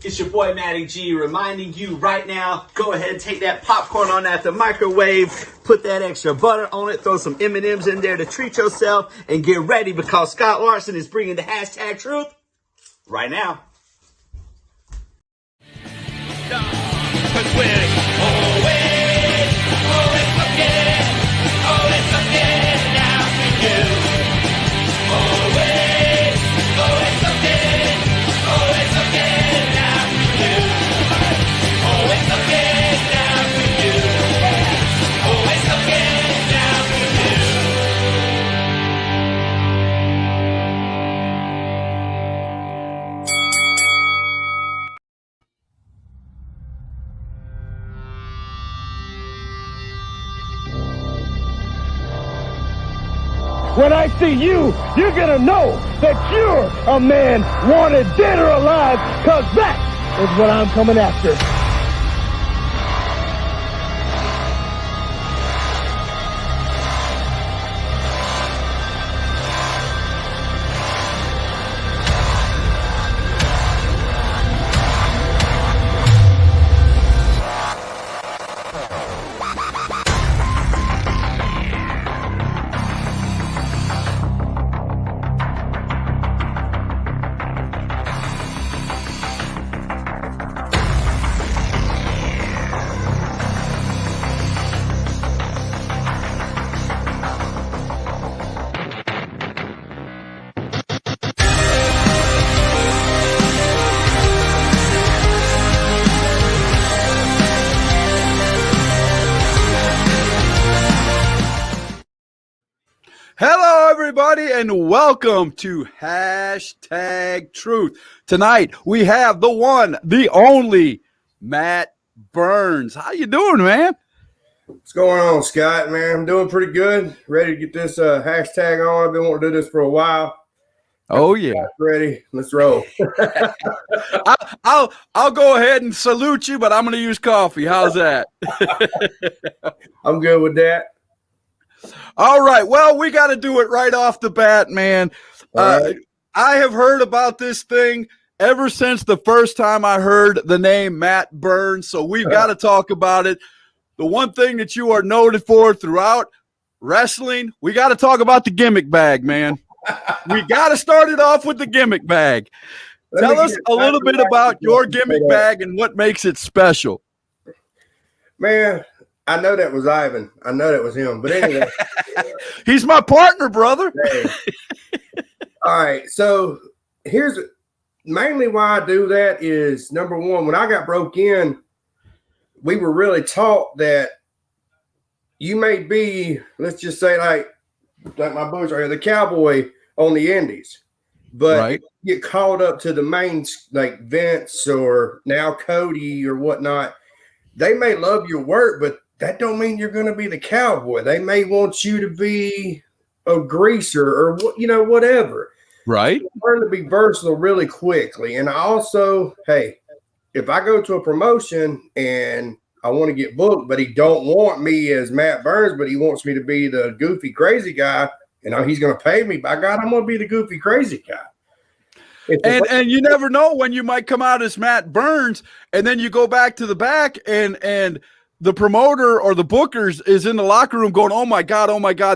It's your boy Matty G reminding you right now, go ahead and take that popcorn on at the microwave, put that extra butter on it, throw some M&Ms in there to treat yourself, and get ready because Scott Larson is bringing the hashtag truth right now. When I see you, you're gonna know that you're a man wanted dead or alive, cause that is what I'm coming after. Hello, everybody, and welcome to Hashtag Truth. Tonight, we have the one, the only, Matt Burnz. How you doing, man? What's going on, Scott, man? I'm doing pretty good. Ready to get this hashtag on. I've been wanting to do this for a while. Oh, yeah. Ready? Let's roll. I'll go ahead and salute you, but I'm going to use coffee. How's that? I'm good with that. All right. Well, we got to do it right off the bat, man. Right. I have heard about this thing ever since the first time I heard the name Matt Burnz, so we've got to talk about it. The one thing that you are noted for throughout wrestling, we got to talk about the gimmick bag, man. We got to start it off with the gimmick bag. Tell us a little bit about your gimmick bag and what makes it special. Man, I know that was Ivan. I know that was him. But anyway. He's my partner, brother. Hey. All right. So here's mainly why I do that is, number one, when I got broke in, we were really taught that you may be, let's just say like my boys right here, the cowboy on the indies. But right. You get called up to the main, like Vince or now Cody or whatnot. They may love your work, but that don't mean you're going to be the cowboy. They may want you to be a greaser or whatever. Right. You learn to be versatile really quickly. And I also, hey, if I go to a promotion and I want to get booked, but he don't want me as Matt Burnz, but he wants me to be the goofy, crazy guy, he's going to pay me. By God, I'm going to be the goofy, crazy guy. And you never know when you might come out as Matt Burnz, and then you go back to the back and the promoter or the bookers is in the locker room going, oh my God,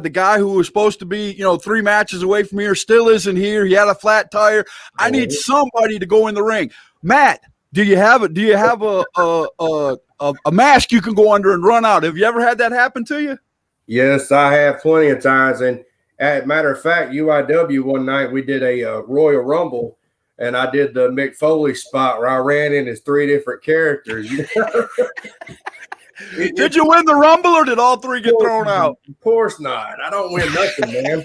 the guy who was supposed to be, 3 matches away from here still isn't here. He had a flat tire. I need somebody to go in the ring. Matt, do you have a mask you can go under and run out? Have you ever had that happen to you? Yes, I have plenty of times. And as a matter of fact, UIW one night we did a Royal Rumble, and I did the Mick Foley spot where I ran in as 3 different characters. Did you win the Rumble or did all 3 get thrown out? Of course not. I don't win nothing, man.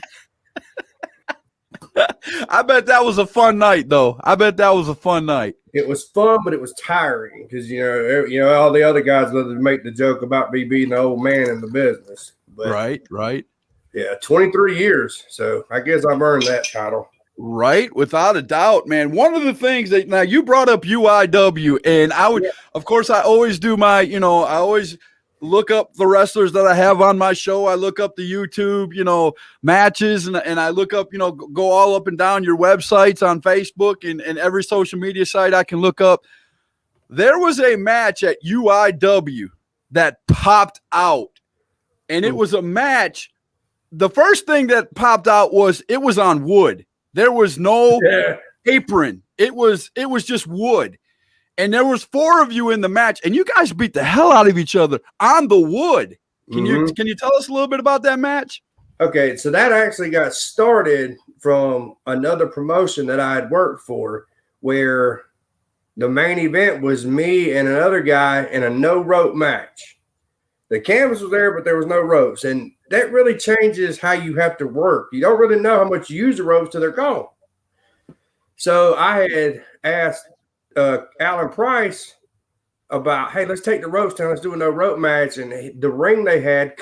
I bet that was a fun night, though. It was fun, but it was tiring because all the other guys love to make the joke about me being the old man in the business. But, right. Yeah, 23 years. So I guess I've earned that title. Right, without a doubt, man. One of the things that now you brought up UIW, and I would, of course, I always do my, I always look up the wrestlers that I have on my show. I look up the YouTube, matches, and I look up, go all up and down your websites on Facebook and every social media site I can look up. there was a match at UIW that popped out, and it was a match. The first thing that popped out was it was on wood. There was no apron. It was just wood. And there was 4 of you in the match, and you guys beat the hell out of each other on the wood. Can you tell us a little bit about that match? Okay, so that actually got started from another promotion that I had worked for, where the main event was me and another guy in a no rope match. The canvas was there, but there was no ropes, and that really changes how you have to work. You don't really know how much you use the ropes till they're gone. So I had asked Alan Price about, hey, let's take the ropes down. Let's do a no rope match. And the ring they had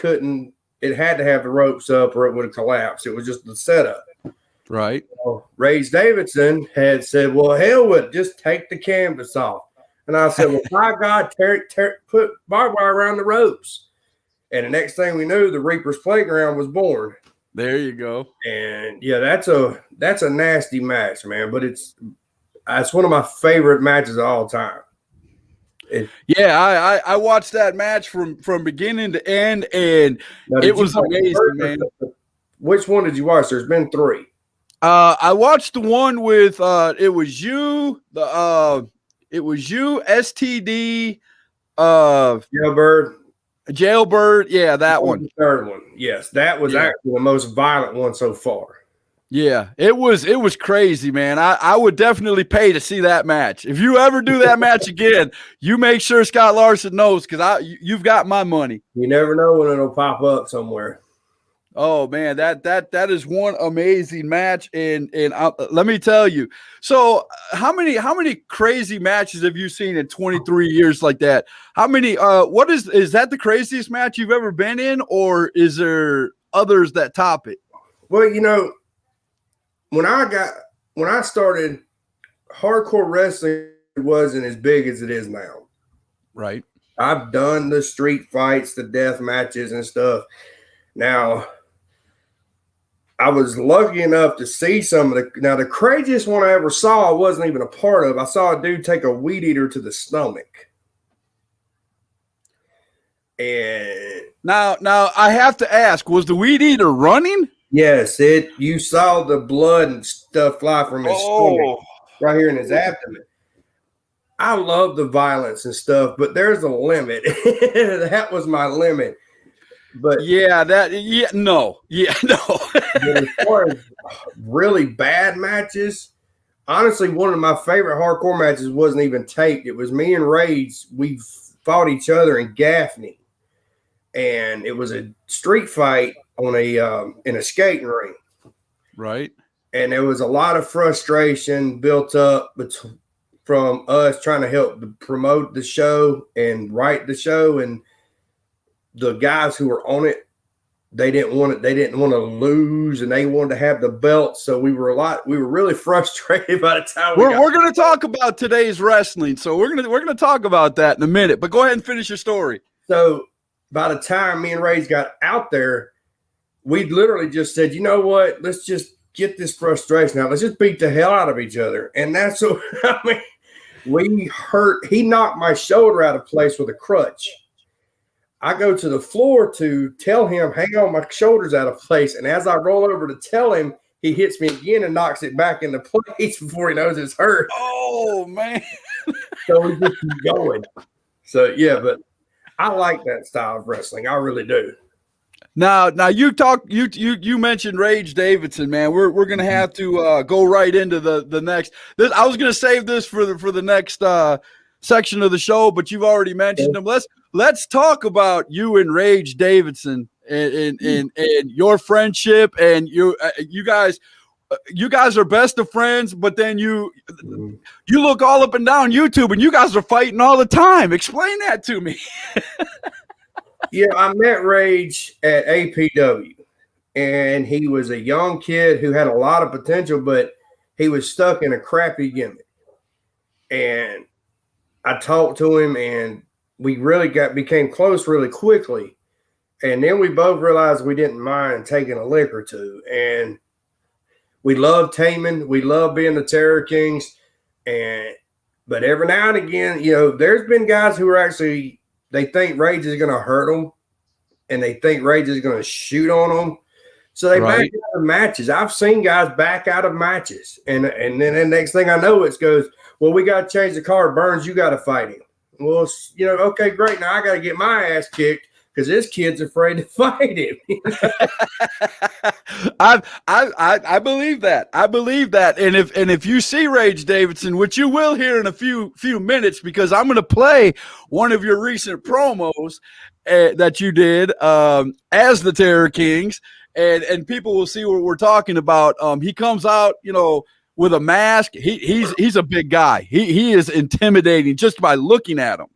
it had to have the ropes up or it would have collapsed. It was just the setup. Right. Rage Davidson had said, well, hell with it. Just take the canvas off. And I said, well, my God, put barbed wire around the ropes. And the next thing we knew, the Reaper's Playground was born. There you go. And yeah, that's a nasty match, man. But it's one of my favorite matches of all time. I watched that match from beginning to end, and it was amazing, man. Which one did you watch? There's been 3. I watched the one with it was you, STD, Jailbird, yeah, that one. The third one, yes, that was actually the most violent one so far. Yeah, it was crazy, man. I would definitely pay to see that match. If you ever do that match again, you make sure Scott Larson knows, because you've got my money. You never know when it'll pop up somewhere. Oh man, that is one amazing match, and let me tell you. So, how many crazy matches have you seen in 23 years like that? How many? Is that the craziest match you've ever been in, or is there others that top it? Well, when I started, hardcore wrestling wasn't as big as it is now. Right. I've done the street fights, the death matches and stuff. Now, I was lucky enough to see some of the craziest one I ever saw, I wasn't even a part of. I saw a dude take a weed eater to the stomach. And now I have to ask, was the weed eater running? Yes, you saw the blood and stuff fly from his stomach right here in his abdomen. I love the violence and stuff, but there's a limit. That was my limit. But no. But as far as really bad matches, honestly, one of my favorite hardcore matches wasn't even taped. It was me and Rage. We fought each other in Gaffney, and it was a street fight on in a skating ring. Right. And there was a lot of frustration built up from us trying to help promote the show and write the show, and the guys who were on it, they didn't want to lose, and they wanted to have the belt. So we were really frustrated by the time we're going to talk about today's wrestling. So we're going to talk about that in a minute, but go ahead and finish your story. So by the time me and Ray's got out there, we literally just said, you know what, let's just get this frustration out. Let's just beat the hell out of each other. And that's what, he knocked my shoulder out of place with a crutch. I go to the floor to tell him, hang on, my shoulder's out of place. And as I roll over to tell him, he hits me again and knocks it back into place before he knows it's hurt. Oh, man. So we just keep going. So, yeah, but I like that style of wrestling. I really do. Now you mentioned Rage Davidson, man. We're gonna have to go right into the next. I was gonna save this for the next section of the show, but you've already mentioned him. Let's talk about you and Rage Davidson and your friendship, and you guys are best of friends. But then you look all up and down YouTube, and you guys are fighting all the time. Explain that to me. Yeah, I met Rage at APW, and he was a young kid who had a lot of potential, but he was stuck in a crappy gimmick. And I talked to him, and we really became close really quickly. And then we both realized we didn't mind taking a lick or two. And we loved taming. We loved being the Terror Kings. But every now and again, there's been guys who are actually, they think Rage is going to hurt them, and they think Rage is going to shoot on them. So they back out of matches. I've seen guys back out of matches. And then the next thing I know, it goes, well, we got to change the card. Burnz, you got to fight him. Well, okay, great. Now I got to get my ass kicked because this kid's afraid to fight him. I believe that. I believe that. And if you see Rage Davidson, which you will hear in a few minutes, because I'm going to play one of your recent promos that you did as the Terror Kings, and people will see what we're talking about. He comes out, with a mask. He's a big guy. He is intimidating just by looking at him.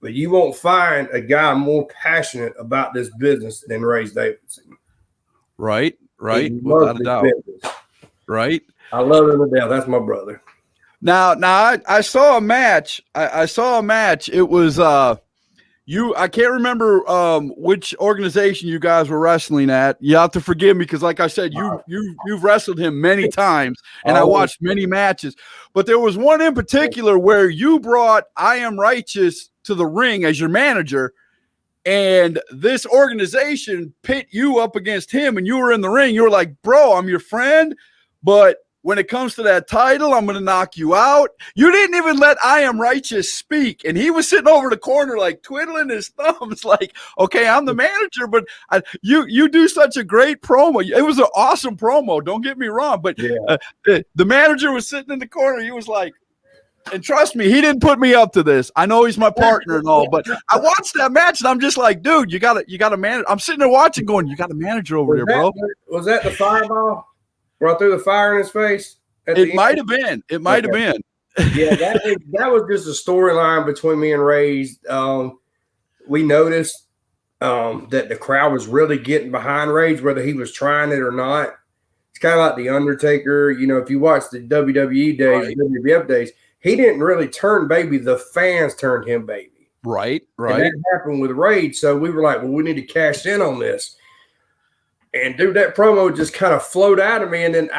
But you won't find a guy more passionate about this business than Rage Davidson. Right. Without a doubt. Business. Right. I love him to death. That's my brother. Now I saw a match. I saw a match. It was I can't remember which organization you guys were wrestling at. You have to forgive me because, like I said, you've wrestled him many times, and I watched many matches. But there was one in particular where you brought I Am Righteous to the ring as your manager, and this organization pit you up against him, and you were in the ring. You were like, bro, I'm your friend, but when it comes to that title, I'm going to knock you out. You didn't even let I Am Righteous speak. And he was sitting over the corner, like twiddling his thumbs, like, okay, I'm the manager, but you do such a great promo. It was an awesome promo. Don't get me wrong. But the manager was sitting in the corner. He was like, and trust me, he didn't put me up to this. I know he's my partner and all, but I watched that match and I'm just like, dude, you got to manage. I'm sitting there watching going, you got a manager over here, bro. Was that the fireball? Brought through the fire in his face? It might have been. It might have been. Yeah, that was just a storyline between me and Rage. We noticed that the crowd was really getting behind Rage, whether he was trying it or not. It's kind of like The Undertaker. If you watch the WWE days, WWF days, he didn't really turn baby. The fans turned him baby. Right. And that happened with Rage. So we were like, well, we need to cash in on this. And dude, that promo just kind of flowed out of me. And then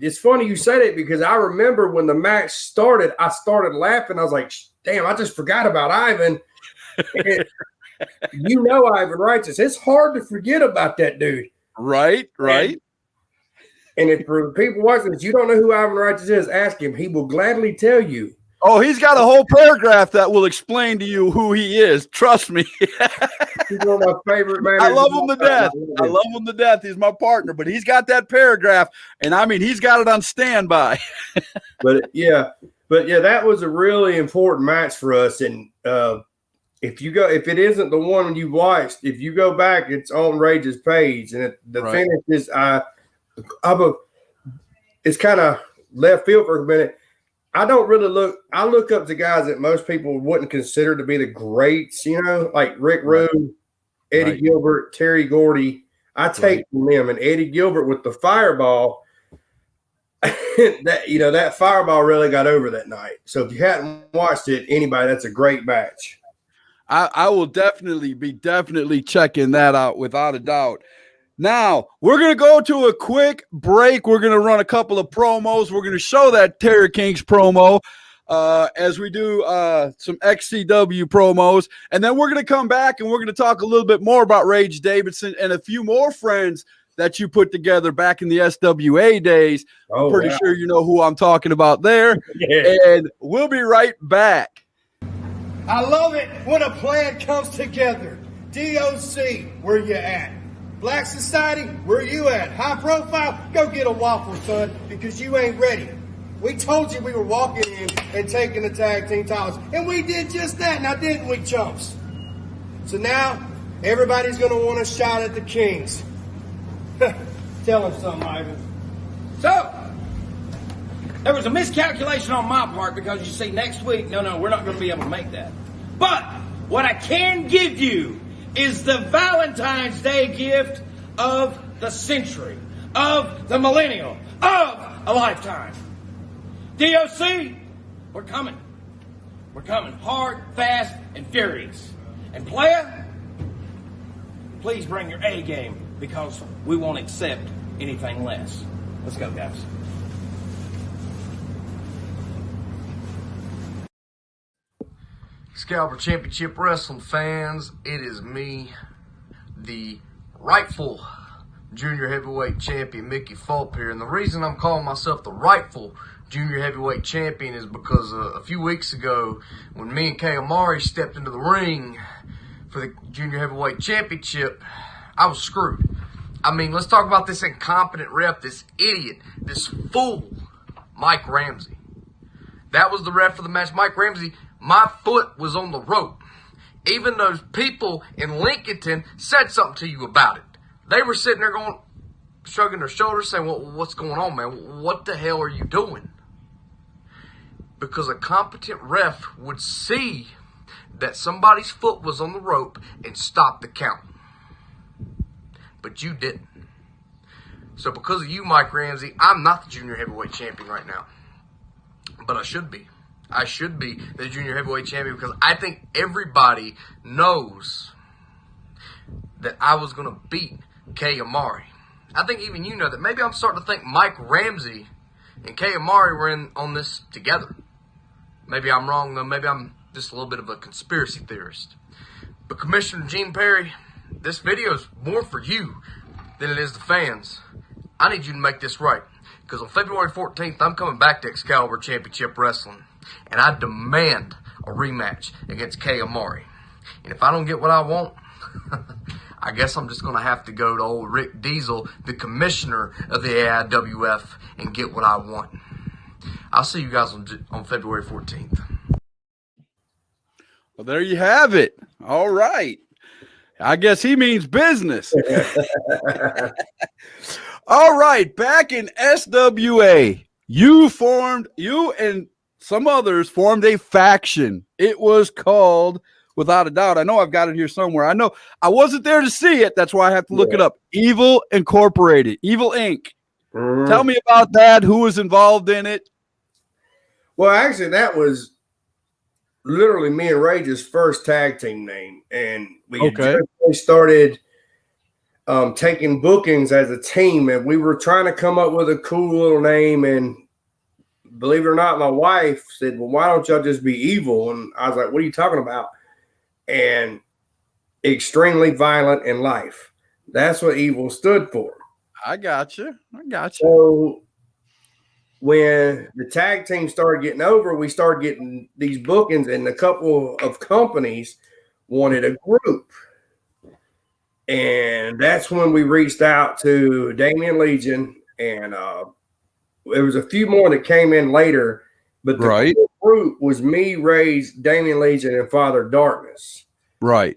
it's funny you said it because I remember when the match started, I started laughing. I was like, damn, I just forgot about Ivan. Ivan Righteous. It's hard to forget about that dude. Right. And if for people watching this, you don't know who Ivan Righteous is, ask him. He will gladly tell you. Oh, he's got a whole paragraph that will explain to you who he is. Trust me. He's one of my favorite man. I love him to death. I love him to death. He's my partner, but he's got that paragraph, and I mean, he's got it on standby. But that was a really important match for us. And if it isn't the one you watched, if you go back, it's on Rage's page, and the finish is it's kind of left field for a minute. I don't really look. I look up to guys that most people wouldn't consider to be the greats, like Rick Rude, Eddie Gilbert, Terry Gordy. I take from them, and Eddie Gilbert with the fireball. That fireball really got over that night. So if you hadn't watched it, that's a great match. I will definitely be checking that out without a doubt. Now, we're going to go to a quick break. We're going to run a couple of promos. We're going to show that Terror Kings promo as we do some XCW promos. And then we're going to come back and we're going to talk a little bit more about Rage Davidson and a few more friends that you put together back in the SWA days. I'm pretty sure you know who I'm talking about there. Yeah. And we'll be right back. I love it when a plan comes together. DOC, where you at? Black Society, where you at? High Profile, go get a waffle, son, because you ain't ready. We told you we were walking in and taking the tag team titles, and we did just that, now didn't we, chumps? So now, everybody's going to want a shot at the Kings. Tell them something, Ivan. So, there was a miscalculation on my part because you see, next week, no, we're not going to be able to make that. But what I can give you is the Valentine's Day gift of the century, of the millennial, of a lifetime. DOC, we're coming. We're coming hard, fast, and furious. And player, please bring your A game because we won't accept anything less. Let's go, guys. Excalibur Championship Wrestling fans, it is me, the rightful junior heavyweight champion, Mickey Fulp here. And the reason I'm calling myself the rightful junior heavyweight champion is because a few weeks ago, when me and Kay Amari stepped into the ring for the junior heavyweight championship, I was screwed. I mean, let's talk about this incompetent ref, this idiot, this fool, Mike Ramsey. That was the ref for the match. Mike Ramsey, my foot was on the rope. Even those people in Lincolnton said something to you about it. They were sitting there going, shrugging their shoulders, saying, well, what's going on, man? What the hell are you doing? Because a competent ref would see that somebody's foot was on the rope and stop the count. But you didn't. So because of you, Mike Ramsey, I'm not the junior heavyweight champion right now. But I should be. I should be the junior heavyweight champion because I think everybody knows that I was going to beat Kay Amari. I think even you know that. Maybe I'm starting to think Mike Ramsey and Kay Amari were in on this together. Maybe I'm wrong, though. Maybe I'm just a little bit of a conspiracy theorist. But Commissioner Gene Perry, this video is more for you than it is the fans. I need you to make this right. Because on February 14th, I'm coming back to Excalibur Championship Wrestling. And I demand a rematch against Kay Amari. And if I don't get what I want, I guess I'm just going to have to go to old Rick Diesel, the commissioner of the AIWF, and get what I want. I'll see you guys on February 14th. Well, there you have it. All right. I guess he means business. All right. Back in SWA, you and some others formed a faction. It was called, without a doubt, I know I've got it here somewhere. I know I wasn't there to see it. That's why I have to look it up. Evil Incorporated, Evil Inc. Mm-hmm. Tell me about that. Who was involved in it? Well, actually, that was literally me and Rage's first tag team name. And we started taking bookings as a team. And we were trying to come up with a cool little name. And believe it or not, my wife said, well, why don't y'all just be evil? And I was like, what are you talking about? And extremely violent in life. That's what evil stood for. I got you. So when the tag team started getting over, we started getting these bookings, and a couple of companies wanted a group. And that's when we reached out to Damien Legion, and there was a few more that came in later, but the group was me, Ray's, Damien Legion, and Father Darkness. Right.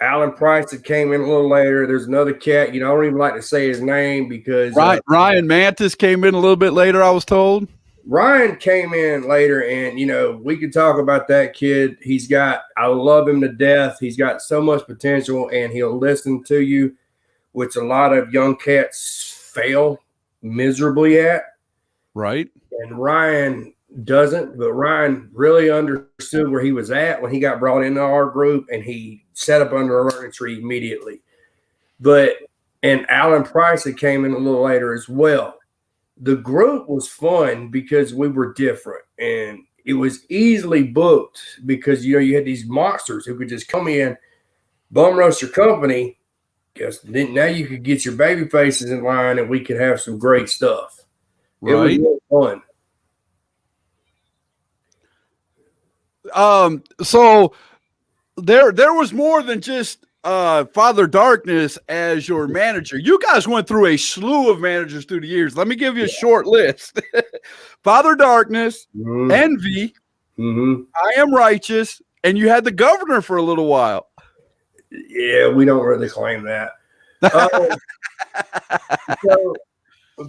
Alan Price that came in a little later. There's another cat. I don't even like to say his name because Ryan Mantis came in a little bit later, I was told. Ryan came in later, and we could talk about that kid. I love him to death. He's got so much potential, and he'll listen to you, which a lot of young cats fail miserably at. Right. And Ryan doesn't, but Ryan really understood where he was at when he got brought into our group, and he set up under a learning tree immediately. And Alan Price that came in a little later as well. The group was fun because we were different, and it was easily booked because you had these monsters who could just come in, bum roast your company, because then now you could get your baby faces in line, and we could have some great stuff. Right. It was really fun. So there was more than just Father Darkness as your manager. You guys went through a slew of managers through the years. Let me give you a short list. Father Darkness, Envy, I Am Righteous, and you had the governor for a little while. Yeah, we don't really claim that. So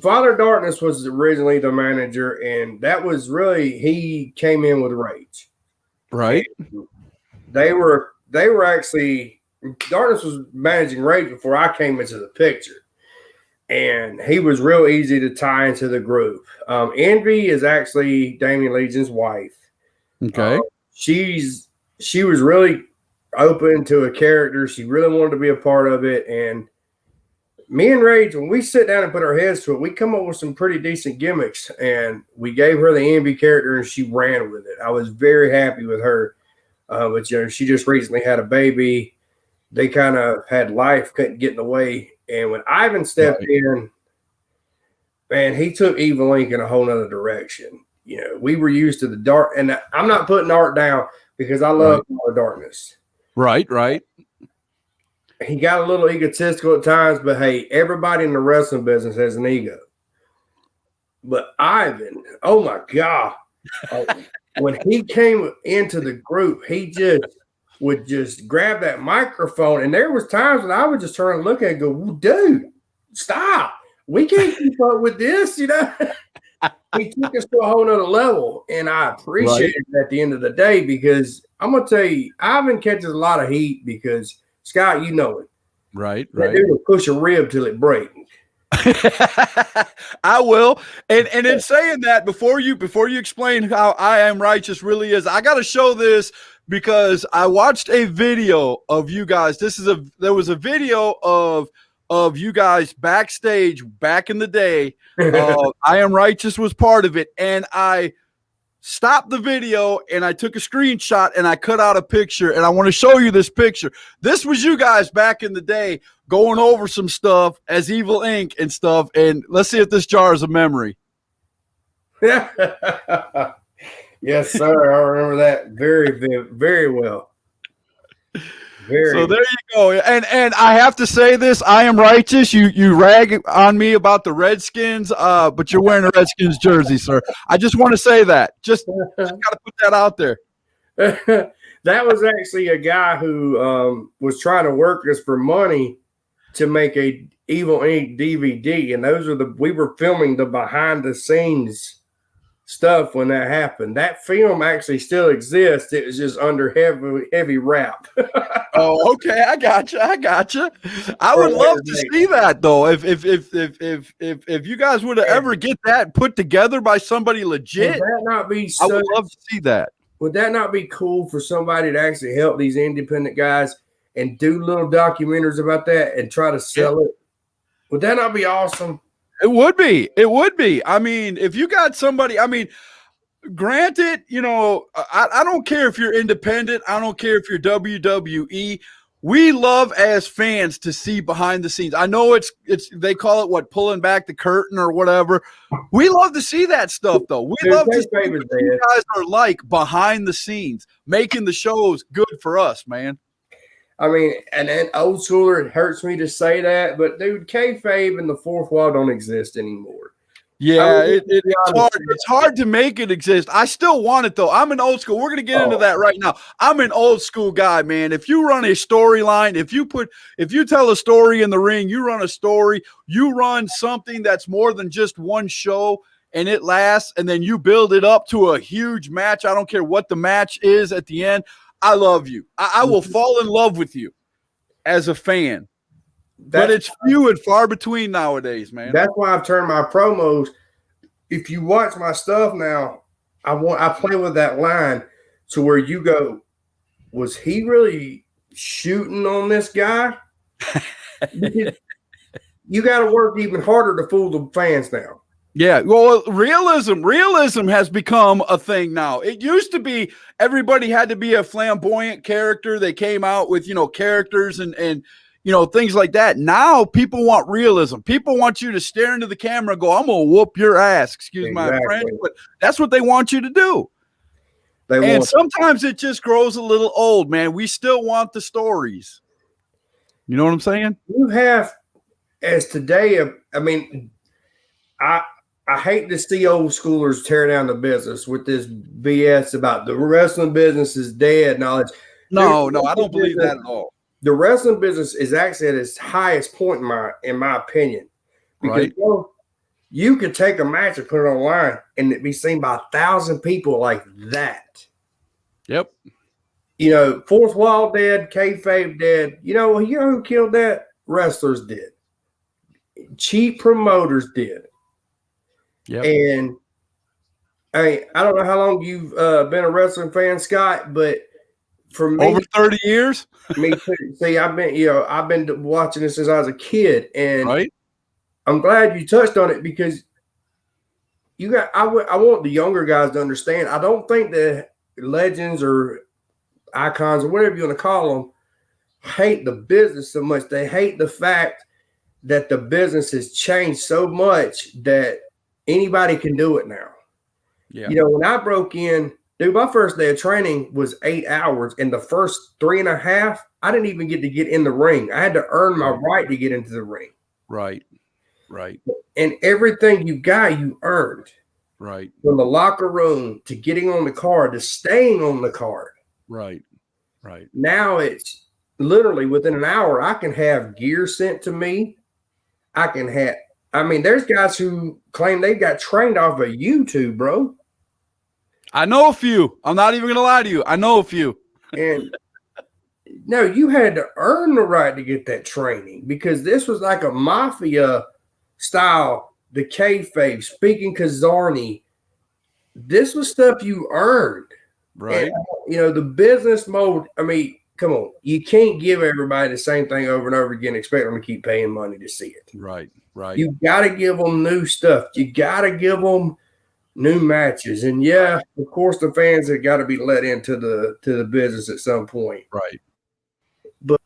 Father Darkness was originally the manager, and that was really, he came in with Rage. Right. And they were actually, Darkness was managing Rage before I came into the picture. And he was real easy to tie into the group. Envy is actually Damien Legion's wife. Okay. She was really open to a character. She really wanted to be a part of it. And me and Rage, when we sit down and put our heads to it, we come up with some pretty decent gimmicks. And we gave her the Envy character, and she ran with it. I was very happy with her. But she just recently had a baby. They kind of had life, couldn't get in the way. And when Ivan stepped in, man, he took Evil Inc. in a whole nother direction. We were used to the dark, and I'm not putting art down because I love the darkness. Right. He got a little egotistical at times, but hey, everybody in the wrestling business has an ego. But Ivan, oh my God. When he came into the group, he would just grab that microphone. And there was times when I would just turn and look at it and go, dude, stop. We can't keep up with this, He took us to a whole nother level. And I appreciate it at the end of the day because I'm going to tell you, Ivan catches a lot of heat because, Scott, you know it. Right. That dude will push a rib till it breaks. I will. And in saying that, before you explain how I Am Righteous really is, I got to show this because I watched a video of you guys. There was a video of you guys backstage back in the day. I Am Righteous was part of it, and I stopped the video and I took a screenshot and I cut out a picture, and I want to show you this picture. This was you guys back in the day going over some stuff as Evil Inc. and stuff, and let's see if this jars a memory. Yes, sir. I remember that very well. So there you go. And I have to say this, I Am Righteous. You rag on me about the Redskins, but you're wearing a Redskins jersey, sir. I just want to say that. Just got to put that out there. That was actually a guy who was trying to work us for money to make a Evil Inc. DVD, and we were filming the behind the scenes stuff when that happened. That film actually still exists. It was just under heavy wrap. Oh, okay. I gotcha. I would love to see that though. If you guys would ever get that put together by somebody legit, would that not be I would love to see that. Would that not be cool for somebody to actually help these independent guys and do little documentaries about that and try to sell it? Would that not be awesome? It would be. It would be. I mean, if you got somebody, I mean, granted, I don't care if you're independent. I don't care if you're WWE. We love as fans to see behind the scenes. I know it's they call it pulling back the curtain or whatever. We love to see that stuff though. We love to see what you guys are like behind the scenes, making the shows good for us, man. I mean, and then old schooler, it hurts me to say that, but dude, kayfabe and the fourth wall don't exist anymore. Yeah, it's hard to make it exist. I still want it though. I'm an old school. We're gonna get into that right now. I'm an old school guy, man. If you run a storyline, if you tell a story in the ring, you run a story, you run something that's more than just one show and it lasts, and then you build it up to a huge match. I don't care what the match is at the end. I love you. I will fall in love with you as a fan. But it's few and far between nowadays, man. That's why I've turned my promos. If you watch my stuff now, I play with that line to where you go, was he really shooting on this guy? You got to work even harder to fool the fans now. Yeah, well, realism has become a thing now. It used to be everybody had to be a flamboyant character. They came out with, characters and things like that. Now people want realism. People want you to stare into the camera and go, I'm going to whoop your ass. Excuse my French, but that's what they want you to do. And sometimes it just grows a little old, man. We still want the stories. You know what I'm saying? You have, as today, I mean, I hate to see old schoolers tear down the business with this BS about the wrestling business is dead and all that. No, I don't believe that at all. The wrestling business is actually at its highest point in my opinion. Because you could take a match and put it online and it be seen by 1,000 people like that. Yep. Fourth wall dead, kayfabe dead. You know who killed that? Wrestlers did. Cheap promoters did. Yep. And I don't know how long you've been a wrestling fan, Scott, but for me, over 30 years. Me too. See, I've been watching this since I was a kid, and I'm glad you touched on it because I want the younger guys to understand. I don't think the legends icons or whatever you want to call them hate the business so much. They hate the fact that the business has changed so much that anybody can do it now. Yeah. You know, when I broke in, dude, my first day of training was 8 hours. And the first 3.5, I didn't even get in the ring. I had to earn my right to get into the ring. Right. Right. And everything you got, you earned. Right. From the locker room to getting on the card to staying on the card. Right. Right. Now it's literally within an hour, I can have gear sent to me. There's guys who claim they got trained off of YouTube, bro. I know a few. I'm not even going to lie to you. I know a few. And no, you had to earn the right to get that training because this was like a mafia style, the kayfabe, speaking Kazarni. This was stuff you earned. Right. And, you know, the business mode, I mean, come on. You can't give everybody the same thing over and over again and expect them to keep paying money to see it. Right. Right. You got to give them new stuff. You got to give them new matches. And, yeah, of course, the fans have got to be let into the business at some point. Right. But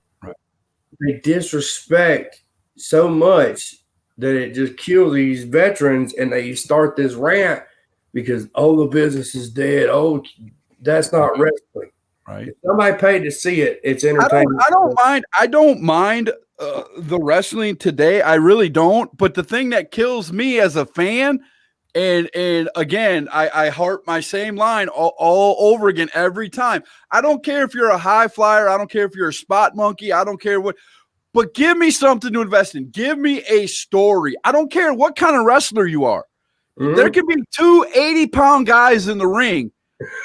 they disrespect so much that it just kills these veterans, and they start this rant because, the business is dead. Oh, that's not wrestling. Right. If somebody paid to see it, it's entertainment. I don't mind the wrestling today. I really don't. But the thing that kills me as a fan, and again, I harp my same line all over again every time. I don't care if you're a high flyer. I don't care if you're a spot monkey. I don't care what. But give me something to invest in. Give me a story. I don't care what kind of wrestler you are. Mm-hmm. There can be 2 80-pound guys in the ring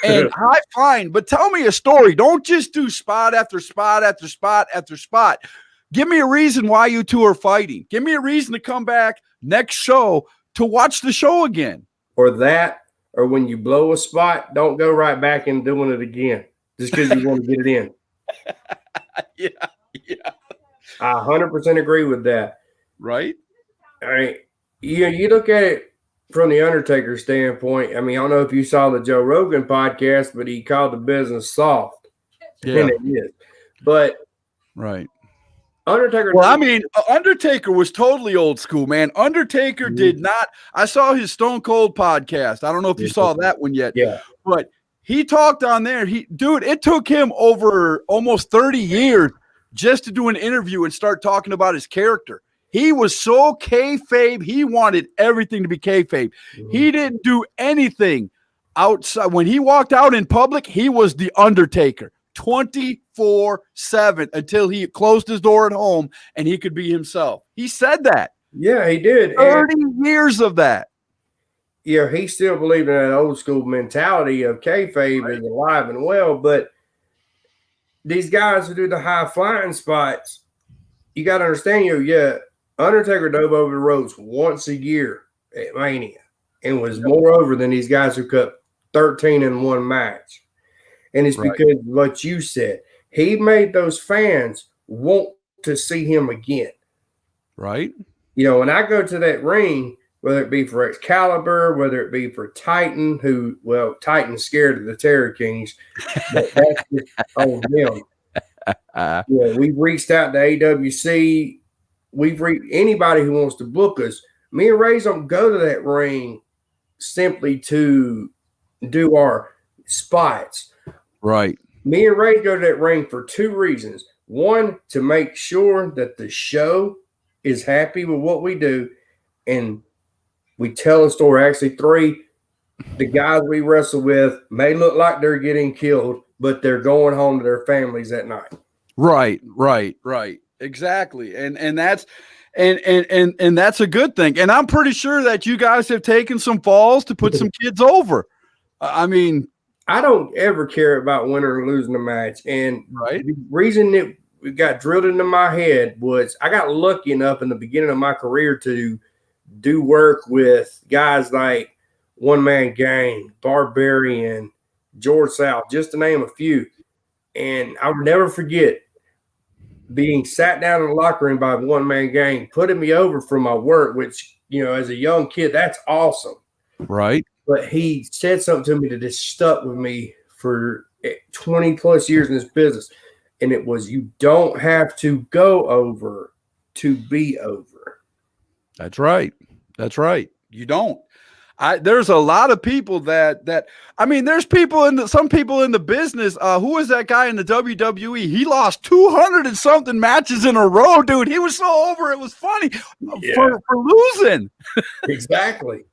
and high flying, but tell me a story. Don't just do spot after spot after spot after spot. Give me a reason why you two are fighting. Give me a reason to come back next show to watch the show again. Or when you blow a spot, don't go right back and doing it again just because you want to get it in. Yeah. I 100% agree with that. Right? All right. You look at it from the Undertaker standpoint. I mean, I don't know if you saw the Joe Rogan podcast, but he called the business soft. Yeah. And it is. But right. Undertaker. Well, I mean, Undertaker was totally old school, man. Undertaker did not. I saw his Stone Cold podcast. I don't know if you saw that one yet. Yeah. But he talked on there. It took him over almost 30 years just to do an interview and start talking about his character. He was so kayfabe. He wanted everything to be kayfabe. Mm-hmm. He didn't do anything outside. When he walked out in public, he was the Undertaker 24/7 until he closed his door at home and he could be himself. He said that. Yeah, he did. 30 years of that. Yeah, he still believed in that old school mentality of kayfabe is alive and well, but these guys who do the high flying spots, you got to understand, Undertaker dove over the ropes once a year at Mania and was more over than these guys who cut 13 in one match. And it's because of what you said. He made those fans want to see him again. Right. When I go to that ring, whether it be for Excalibur, whether it be for Titan, Titan's scared of the Terror Kings, but that's just on them. We've reached out to AWC. We've reached anybody who wants to book us. Me and Ray don't go to that ring simply to do our spots. Right. Me and Ray go to that ring for 2 reasons. One, to make sure that the show is happy with what we do, and we tell a story. Actually, 3, the guys we wrestle with may look like they're getting killed, but they're going home to their families at night. Right. Exactly. And that's and that's a good thing. And I'm pretty sure that you guys have taken some falls to put some kids over. I mean, I don't ever care about winning or losing a match. And the reason it got drilled into my head was I got lucky enough in the beginning of my career to do work with guys like One Man Gang, Barbarian, George South, just to name a few. And I'll never forget being sat down in the locker room by One Man Gang, putting me over for my work, which, as a young kid, that's awesome. Right. But he said something to me that just stuck with me 20 plus years in this business. And it was, you don't have to go over to be over. That's right. That's right. You don't. There's a lot of people that there's some people in the business. Who was that guy in the WWE? He lost 200 and something matches in a row, dude. He was so over. It was funny for losing. Exactly.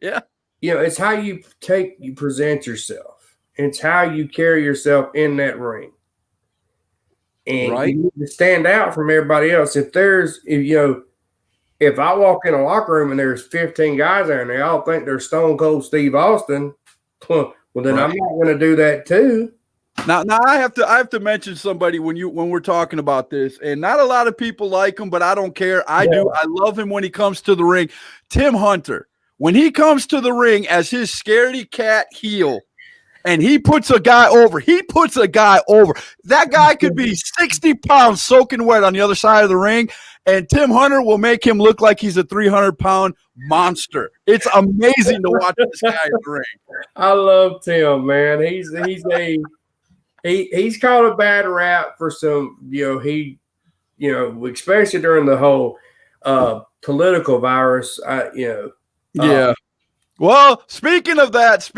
Yeah. It's how you present yourself. It's how you carry yourself in that ring. And you need to stand out from everybody else. If I walk in a locker room and there's 15 guys there and they all think they're Stone Cold Steve Austin, well, then I'm not going to do that too. Now I have to mention somebody when we're talking about this, and not a lot of people like him, but I don't care. I do. I love him when he comes to the ring. Tim Hunter, when he comes to the ring as his scaredy cat heel, and he puts a guy over. That guy could be 60 pounds soaking wet on the other side of the ring, and Tim Hunter will make him look like he's a 300-pound monster. It's amazing to watch this guy in the ring. I love Tim, man. He's called a bad rap for some, especially during the whole political virus. Yeah. Well, speaking of that,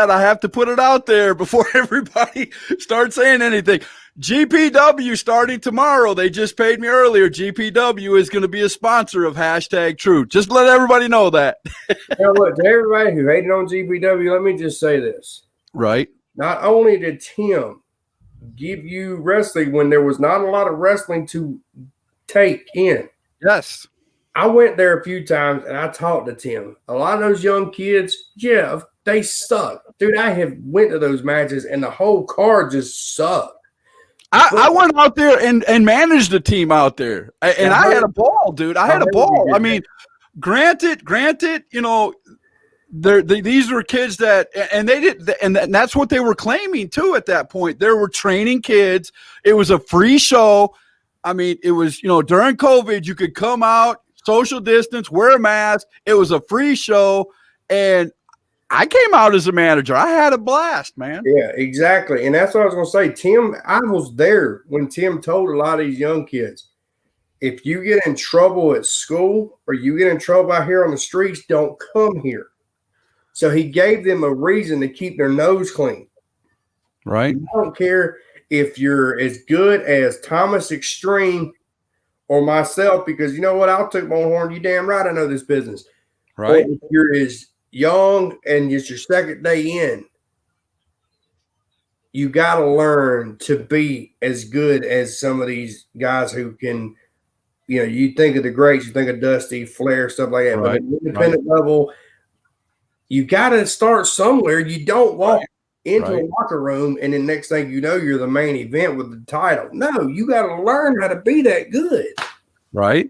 I have to put it out there before everybody starts saying anything. GPW starting tomorrow. They just paid me earlier. GPW is going to be a sponsor of #Truth. Just let everybody know that. Look, to everybody who hated on GPW, let me just say this. Right. Not only did Tim give you wrestling when there was not a lot of wrestling to take in. Yes. I went there a few times and I talked to Tim. A lot of those young kids, they suck. Dude, I have went to those matches and the whole card just sucked. I went out there and managed a team out there. And I had a ball, dude. I had a ball. I mean, granted, these were kids that, and they did, and that's what they were claiming too at that point. They were training kids. It was a free show. I mean, it was, during COVID, you could come out, social distance, wear a mask. It was a free show. And I came out as a manager. I had a blast, man. Yeah, exactly. And that's what I was going to say. Tim, I was there when Tim told a lot of these young kids, if you get in trouble at school or you get in trouble out here on the streets, don't come here. So he gave them a reason to keep their nose clean. Right. I don't care if you're as good as Thomas Extreme or myself, because you know what? I'll toot my own horn. You damn right I know this business. Right. But if you're as young and it's your second day in, you got to learn to be as good as some of these guys who can, you think of the greats, you think of Dusty, Flair, stuff like that. Right. But at the independent level, you got to start somewhere. You don't walk into a locker room and then next thing you know, you're the main event with the title. No, you got to learn how to be that good. Right.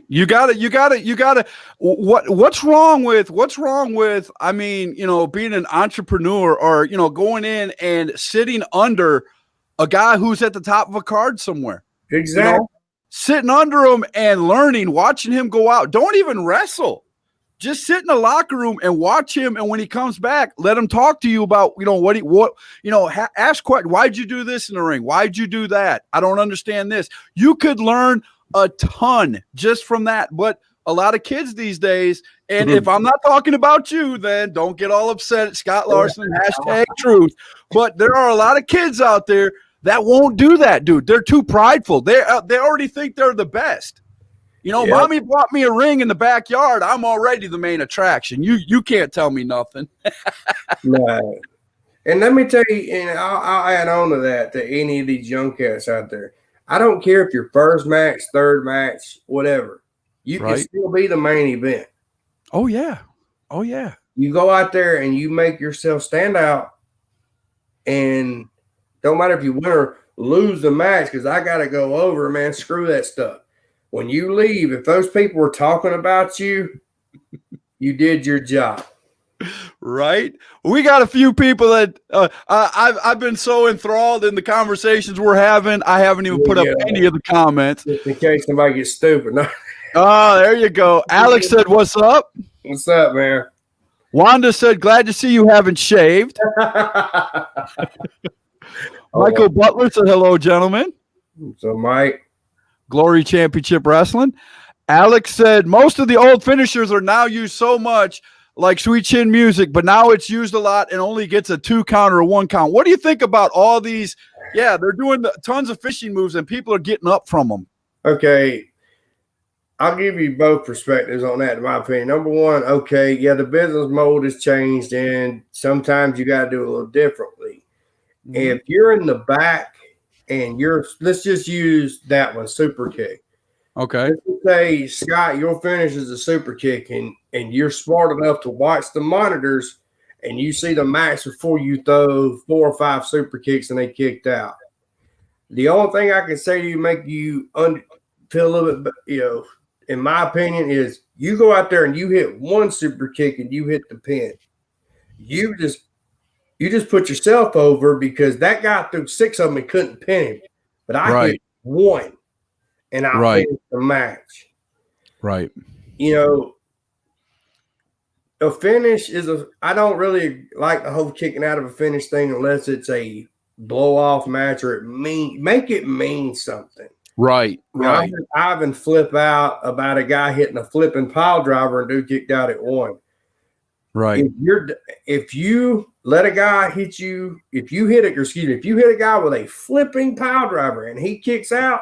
You gotta, what's wrong with, I mean, being an entrepreneur or, going in and sitting under a guy who's at the top of a card somewhere. Exactly. Sitting under him and learning, watching him go out. Don't even wrestle. Just sit in the locker room and watch him. And when he comes back, let him talk to you about, ask questions. Why'd you do this in the ring? Why'd you do that? I don't understand this. You could learn a ton just from that. But a lot of kids these days, and if I'm not talking about you, then don't get all upset at Scott Larson, #Truth. But there are a lot of kids out there that won't do that, dude. They're too prideful. They already think they're the best. Mommy bought me a ring in the backyard. I'm already the main attraction. You can't tell me nothing. No. And let me tell you, and I'll add on to that, to any of these young cats out there. I don't care if your first match, third match, whatever. You can still be the main event. Oh, yeah. You go out there and you make yourself stand out, and don't matter if you win or lose the match, because I got to go over, man. Screw that stuff. When you leave, if those people were talking about you, you did your job. Right. We got a few people that I've been so enthralled in the conversations we're having. I haven't even put up any of the comments. Just in case somebody gets stupid. No. Oh, there you go. Alex said, "What's up?" What's up, man? Wanda said, glad to see you haven't shaved. Michael Butler said, hello, gentlemen. So, Mike. Glory Championship Wrestling. Alex said, most of the old finishers are now used so much like Sweet Chin Music, but now it's used a lot and only gets a 2 count or a 1 count. What do you think about all these? Yeah, they're doing tons of fishing moves and people are getting up from them. Okay. I'll give you both perspectives on that, in my opinion. Number one, okay, yeah, the business mode has changed, and sometimes you got to do it a little differently. Mm-hmm. If you're in the back and let's just use that one, super kick. Okay. Let's say, Scott, your finish is a super kick, and you're smart enough to watch the monitors, and you see the match before you throw 4 or 5 super kicks and they kicked out. The only thing I can say to you, make you feel a little bit, in my opinion, is you go out there and you hit 1 super kick and you hit the pin. You just put yourself over, because that guy threw 6 of them and couldn't pin him. But I hit 1 and I finished the match. Right. A finish is I don't really like the whole kicking out of a finish thing unless it's a blow off match or make it mean something. Right. I heard Ivan flip out about a guy hitting a flipping pile driver and dude kicked out at 1. Right. If you let a guy hit you, if you hit a guy with a flipping pile driver and he kicks out,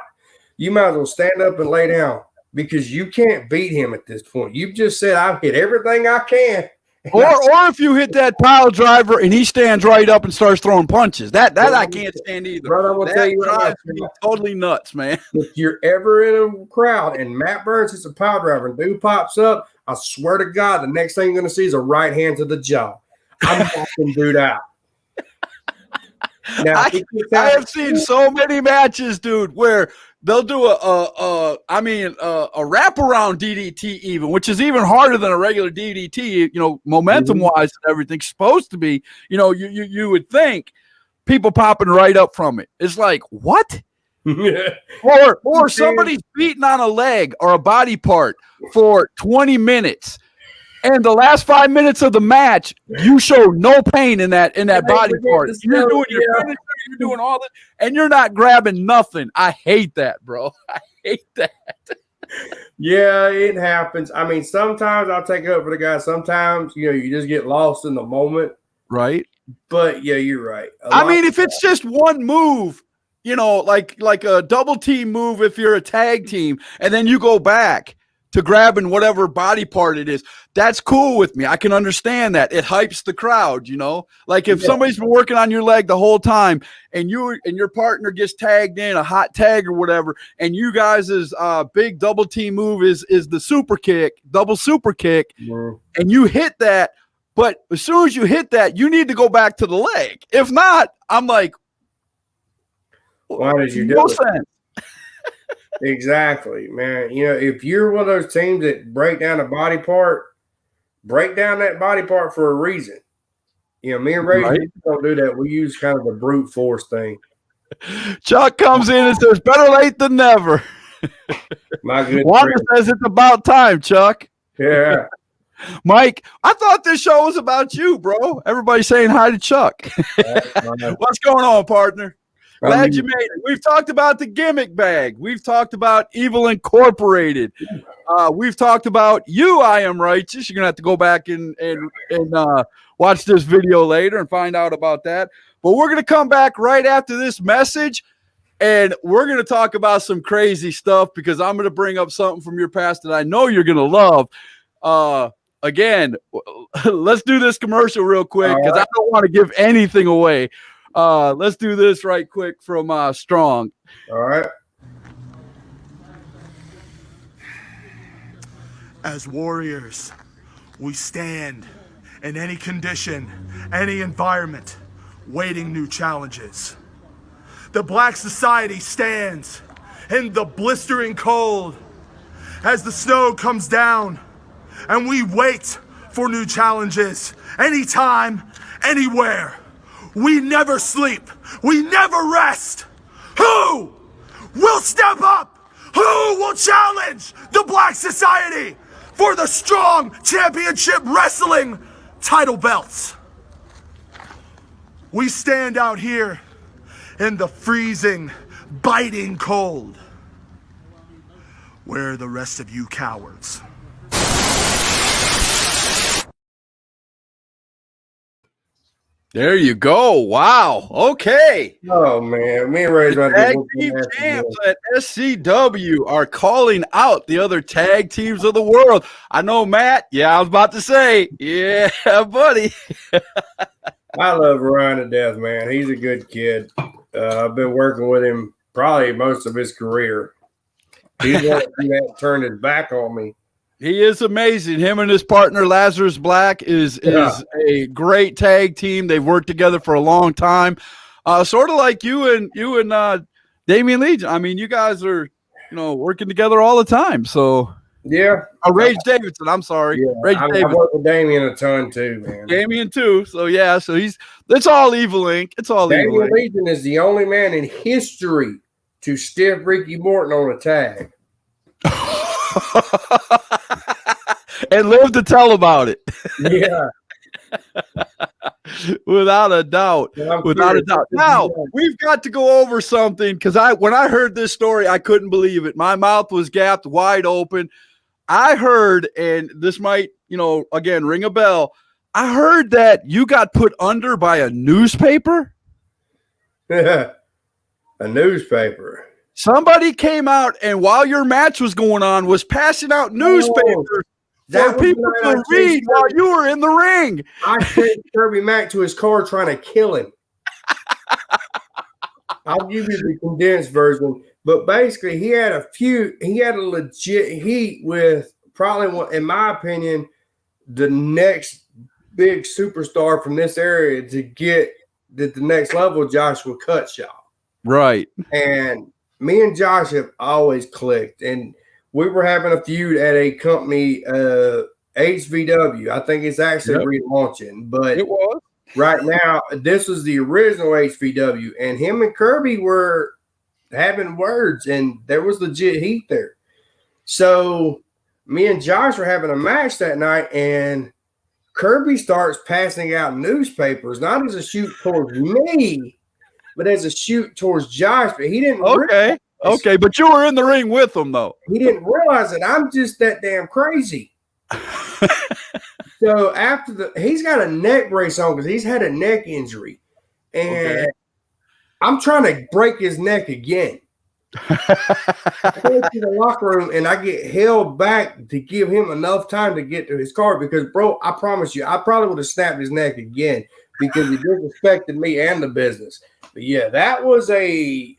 you might as well stand up and lay down, because you can't beat him at this point. You've just said, I've hit everything I can. Or if you hit that pile driver and he stands right up and starts throwing punches, that I can't stand either. Brother, I'm gonna tell you drives me totally nuts, man. If you're ever in a crowd and Matt Burnz hits a pile driver and dude pops up, I swear to God, the next thing you're gonna see is a right hand to the jaw. I'm knocking dude out. Now, I have seen so many matches, dude, where they'll do a wraparound DDT even, which is even harder than a regular DDT, momentum wise and everything's supposed to be, you would think people popping right up from it. It's like, what? or somebody's beating on a leg or a body part for 20 minutes. And the last 5 minutes of the match, you show no pain in that body part. You're doing your finisher, you're doing all that, and you're not grabbing nothing. I hate that, bro. I hate that. Yeah, it happens. I mean, sometimes I'll take it up for the guy. Sometimes, you just get lost in the moment. Right. But yeah, you're right. If it's just one move, like a double team move if you're a tag team, and then you go back to grabbing whatever body part it is, that's cool with me. I can understand that. It hypes the crowd, Like if somebody's been working on your leg the whole time and you and your partner gets tagged in, a hot tag or whatever, and you guys' big double team move is the super kick, double super kick, and you hit that, but as soon as you hit that, you need to go back to the leg. If not, I'm like, why did you do it? Exactly, man. If you're one of those teams that break down that body part for a reason. Me and Ray don't do that. We use kind of the brute force thing. Chuck comes in and says, better late than never. My good Wanda says it's about time, Chuck. Yeah. Mike, I thought this show was about you, bro. Everybody's saying hi to Chuck. What's going on, partner? Glad you made it. We've talked about the gimmick bag. We've talked about Evil Incorporated. We've talked about you, I Am Righteous. You're going to have to go back and watch this video later and find out about that. But we're going to come back right after this message, and we're going to talk about some crazy stuff because I'm going to bring up something from your past that I know you're going to love. Again, let's do this commercial real quick because I don't want to give anything away. Let's do this right quick from Strong. All right. As warriors, we stand in any condition, any environment, waiting new challenges. The Black Society stands in the blistering cold as the snow comes down, and we wait for new challenges anytime, anywhere. We never sleep. We never rest. Who will step up? Who will challenge the Black Society for the Strong Championship Wrestling title belts. We stand out here in the freezing, biting cold. Where are the rest of you cowards? There you go. Wow. Okay. Oh man, me and Ray's about Tag to team champs at SCW are calling out the other tag teams of the world. I know, Matt. Yeah, I was about to say, yeah, buddy. I love Ryan to death, man. He's a good kid. I've been working with him probably most of his career. He's one that turned his back on me. He is amazing. Him and his partner Lazarus Black is a great tag team. They've worked together for a long time. Sort of like you and Damian Legion. I mean, you guys are working together all the time. So yeah, Rage Davidson. I'm sorry, yeah. Rage Davidson. I work with Damian a ton too, man. Damian too. So yeah, so it's all Evil Inc. It's all Damian Evil Inc. Legion is the only man in history to stiff Ricky Morton on a tag. And live to tell about it. Yeah. Without a doubt. Without a doubt. Now, we've got to go over something because when I heard this story, I couldn't believe it. My mouth was gapped wide open. I heard, and this might, again, ring a bell. I heard that you got put under by a newspaper. A newspaper. Somebody came out and while your match was going on was passing out newspapers for people to read while you were in the ring. I sent Kirby Mack to his car trying to kill him. I'll give you the condensed version, but basically he had a legit heat with probably, in my opinion, the next big superstar from this area to get to the next level, Joshua Cutshaw. Right. And me and Josh have always clicked, and we were having a feud at a company, HVW. I think it's actually relaunching, but it was. Right now, this was the original HVW, and him and Kirby were having words, and there was legit heat there. So me and Josh were having a match that night, and Kirby starts passing out newspapers, not as a shoot towards me, but as a shoot towards Josh. But he didn't. Okay, but you were in the ring with him, though. He didn't realize that I'm just that damn crazy. So after he's got a neck brace on because he's had a neck injury, and I'm trying to break his neck again. I go to the locker room and I get held back to give him enough time to get to his car because, bro, I promise you, I probably would have snapped his neck again because he disrespected me and the business. But yeah, that was a.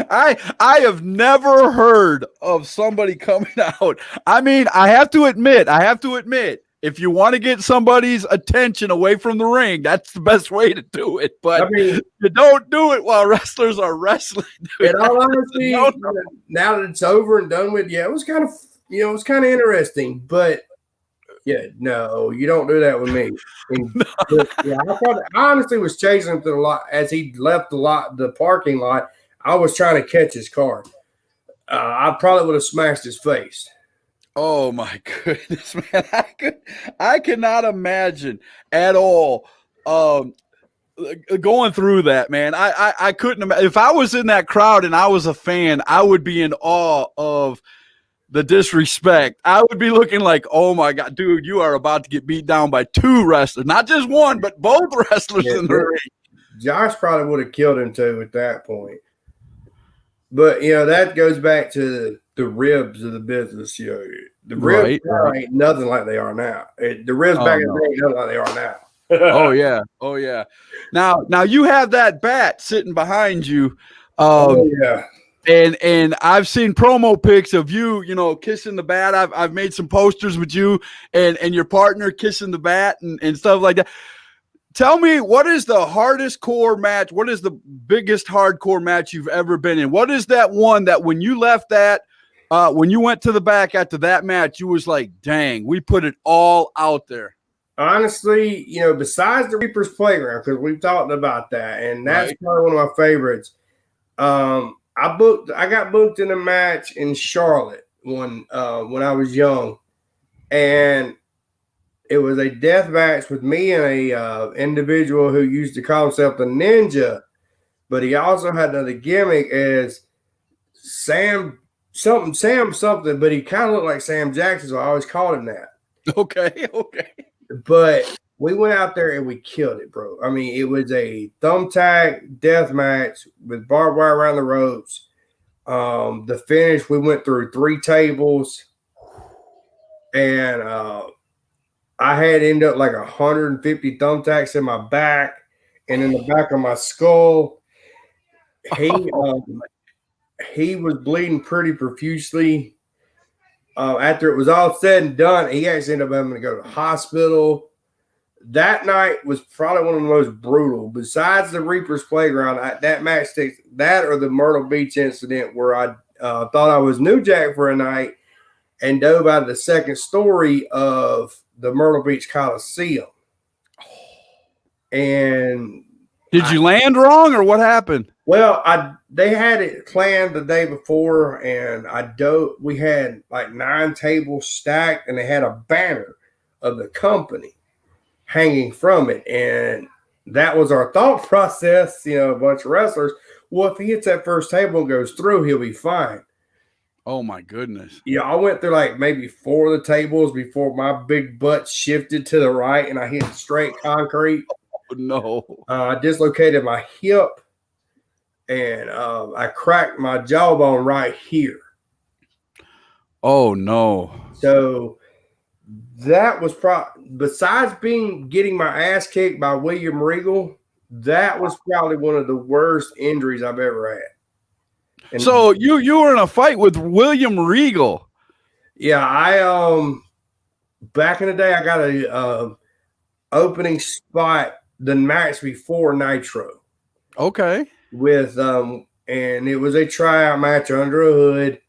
I have never heard of somebody coming out. I mean, I have to admit, if you want to get somebody's attention away from the ring, that's the best way to do it. But you don't do it while wrestlers are wrestling. In all honesty, now that it's over and done with, it was kind of, it was kind of interesting. But yeah, no, you don't do that with me. I honestly was chasing him to the lot as he left the parking lot. I was trying to catch his car. I probably would have smashed his face. Oh my goodness, man! I cannot imagine at all going through that, man. I couldn't imagine. If I was in that crowd and I was a fan, I would be in awe of the disrespect. I would be looking like, oh my God, dude, you are about to get beat down by two wrestlers, not just one, but both wrestlers in the ring. Josh probably would have killed him too at that point. But that goes back to the ribs of the business. The ribs ain't nothing like they are now. The ribs back in the day ain't nothing like they are now. Oh yeah. Now you have that bat sitting behind you. And I've seen promo pics of you, kissing the bat. I've made some posters with you and your partner kissing the bat and stuff like that. Tell me, what is the hardest core match? What is the biggest hardcore match you've ever been in? What is that one that when you left that, when you went to the back after that match, you was like, dang, we put it all out there? Honestly, besides the Reaper's Playground, because we've talked about that, and that's probably one of my favorites. I got booked in a match in Charlotte when I was young, and it was a death match with me and a individual who used to call himself the Ninja, but he also had another gimmick as Sam something, but he kind of looked like Sam Jackson, so I always called him that. Okay. But we went out there and we killed it, bro. I mean, it was a thumbtack death match with barbed wire around the ropes. The finish, we went through 3 tables, and I had ended up like 150 thumbtacks in my back and in the back of my skull. He was bleeding pretty profusely. After it was all said and done, he actually ended up having to go to the hospital. That night was probably one of the most brutal. Besides the Reaper's Playground, that match, that or the Myrtle Beach incident where I thought I was New Jack for a night and dove out of the second story of the Myrtle Beach Coliseum. And did you land wrong or what happened? Well, they had it planned the day before, and we had like 9 tables stacked, and they had a banner of the company hanging from it. And that was our thought process, a bunch of wrestlers. Well, if he hits that first table and goes through, he'll be fine. Oh my goodness. Yeah, I went through like maybe 4 of the tables before my big butt shifted to the right and I hit straight concrete. Oh, no. I dislocated my hip and I cracked my jawbone right here. Oh no. So that was besides getting my ass kicked by William Regal, that was probably one of the worst injuries I've ever had. And so you were in a fight with William Regal. Yeah, I back in the day I got a opening spot the match before Nitro. Okay. With and it was a tryout match under a hood.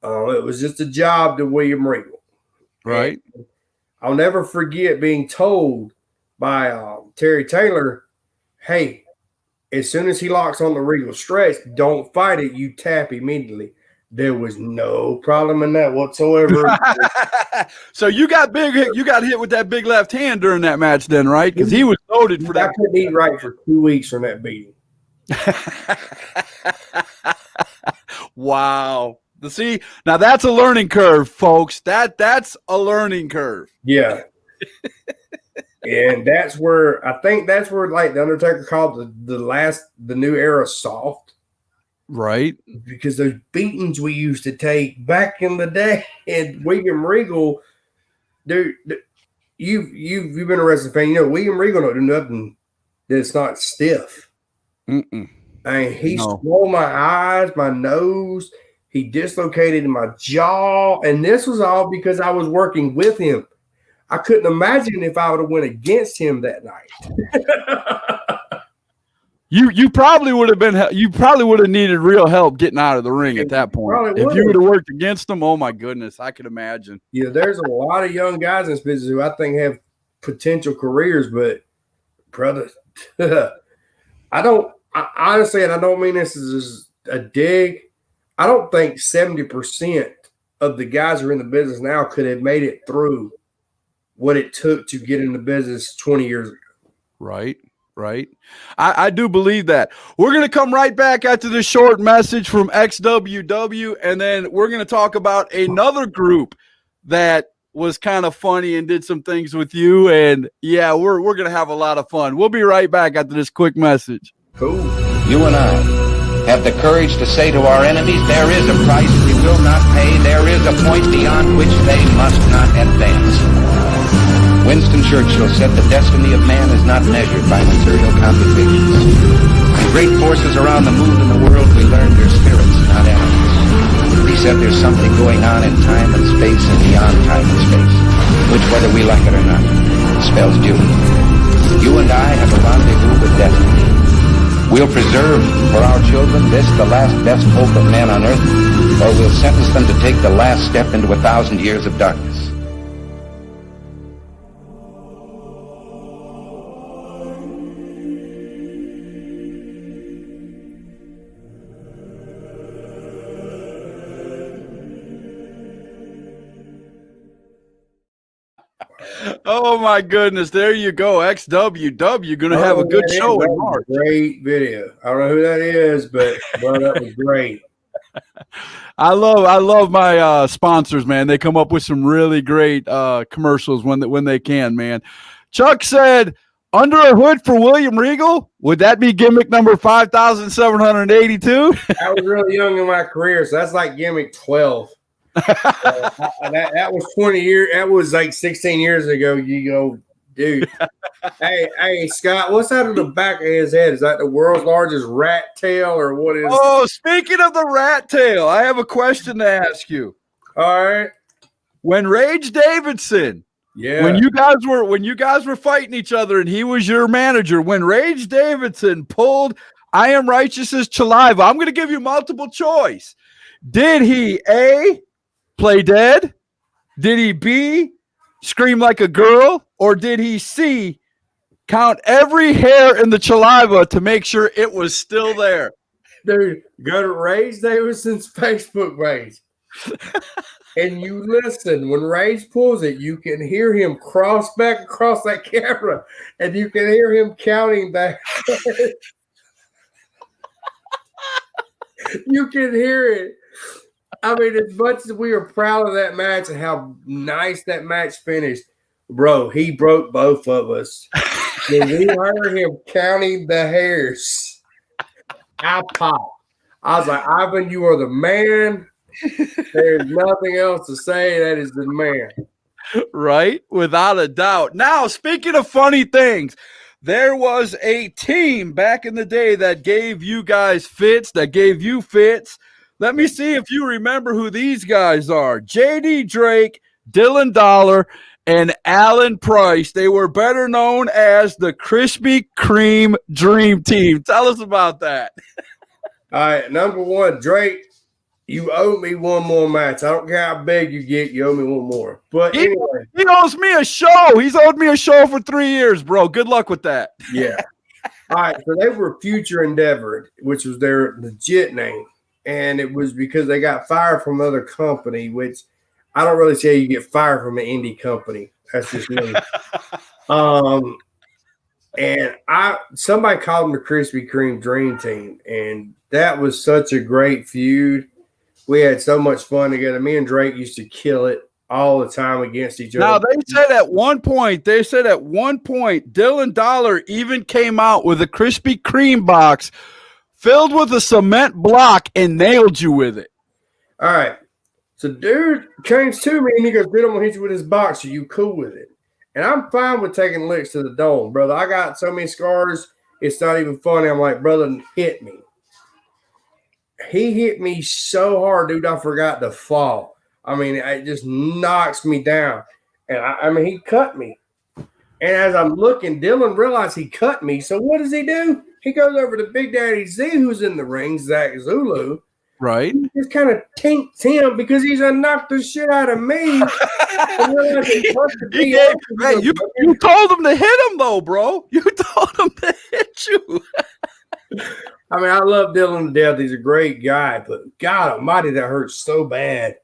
It was just a job to William Regal. Right. And I'll never forget being told by Terry Taylor, hey, as soon as he locks on the Regal stretch, don't fight it. You tap immediately. There was no problem in that whatsoever. So you got hit with that big left hand during that match then, right? Because he was loaded for that. I couldn't eat right for 2 weeks from that beating. Wow. See, now that's a learning curve, folks. That's a learning curve. Yeah. And that's where like the Undertaker called the new era soft. Right. Because those beatings we used to take back in the day, and William Regal, dude, you've been a wrestling fan. William Regal don't do nothing that's not stiff. Mm-mm. I mean, he swelled my eyes, my nose. He dislocated my jaw, and this was all because I was working with him. I couldn't imagine if I would have went against him that night. You probably would have needed real help getting out of the ring at that point. If you would have worked against him, oh my goodness, I could imagine. Yeah, there's a lot of young guys in this business who I think have potential careers, but brother, honestly, and I don't mean this as a dig, I don't think 70% of the guys who are in the business now could have made it through what it took to get in the business 20 years ago. Right. I do believe that. We're going to come right back after this short message from XWW, and then we're going to talk about another group that was kind of funny and did some things with you. And yeah, we're going to have a lot of fun. We'll be right back after this quick message. Cool. You and I have the courage to say to our enemies, there is a price we will not pay. There is a point beyond which they must not advance. Winston Churchill said the destiny of man is not measured by material computations. In great forces around the moon and the world, we learn they're spirits, not animals. He said there's something going on in time and space and beyond time and space, which, whether we like it or not, spells duty. You and I have a rendezvous with destiny. We'll preserve for our children this, the last best hope of man on earth, or we'll sentence them to take the last step into 1,000 years of darkness. Oh my goodness! There you go. XWW going to have a good show in March. Great video. I don't know who that is, but bro, that was great. I love my sponsors, man. They come up with some really great commercials when they can, man. Chuck said, "Under a hood for William Regal." Would that be gimmick number 5,782? I was really young in my career, so that's like gimmick 12. That was 20 years. That was like 16 years ago. You go, dude. Hey, Scott, what's out of the back of his head? Is that the world's largest rat tail, or what is? Oh, speaking of the rat tail, I have a question to ask you. All right. When Rage Davidson, when you guys were fighting each other, and he was your manager, when Rage Davidson pulled I Am Righteous's saliva, I'm going to give you multiple choice. Did he A, play dead? Did he B, scream like a girl? Or did he C, count every hair in the saliva to make sure it was still there? Dude, go to Rage Davidson's Facebook page. And you listen. When Rage pulls it, you can hear him cross back across that camera. And you can hear him counting back. You can hear it. I mean, as much as we were proud of that match and how nice that match finished, bro, he broke both of us. When we heard him counting the hairs, I popped. I was like, Ivan, you are the man. There's nothing else to say. That is the man. Right? Without a doubt. Now, speaking of funny things, there was a team back in the day that gave you guys fits, that gave you fits. Let me see if you remember who these guys are. J.D. Drake, Dylan Dollar, and Alan Price. They were better known as the Krispy Kreme Dream Team. Tell us about that. All right, number one, Drake, you owe me one more match. I don't care how big you get, you owe me one more. But anyway. He owes me a show. He's owed me a show for 3 years, bro. Good luck with that. Yeah. All right, so they were Future Endeavor, which was their legit name. And it was because they got fired from another company, which I don't really say you get fired from an indie company. That's just me. And somebody called them the Krispy Kreme Dream Team, and that was such a great feud. We had so much fun together. Me and Drake used to kill it all the time against each other. Now, they said at one point, Dylan Dollar even came out with a Krispy Kreme box filled with a cement block and nailed you with it. All right. So dude came to me and he goes, dude, I'm going to hit you with this box. Are you cool with it? And I'm fine with taking licks to the dome, brother. I got so many scars, it's not even funny. I'm like, brother, hit me. He hit me so hard, dude, I forgot to fall. I mean, it just knocks me down. And I mean, he cut me. And as I'm looking, Dylan realized he cut me. So what does he do? He goes over to Big Daddy Z, who's in the ring, Zach Zulu. Right. He just kind of tinks him because he's knocked the shit out of me. You told him to hit him, though, bro. You told him to hit you. I mean, I love Dylan to death. He's a great guy, but God almighty, that hurts so bad.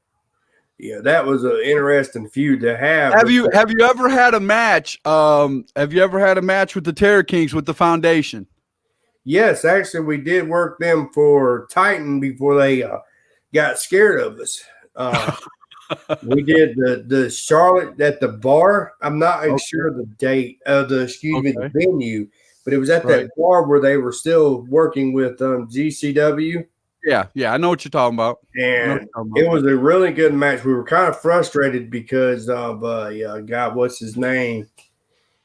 Yeah, that was an interesting feud to have. Have you ever had a match? Have you ever had a match with the Terror Kings with the Foundation? Yes, actually, we did work them for Titan before they got scared of us. We did the Charlotte at the bar. I'm not sure the date of the venue, but it was at that bar where they were still working with GCW. Yeah, I know what you're talking about. And it was a really good match. We were kind of frustrated because of God, what's his name?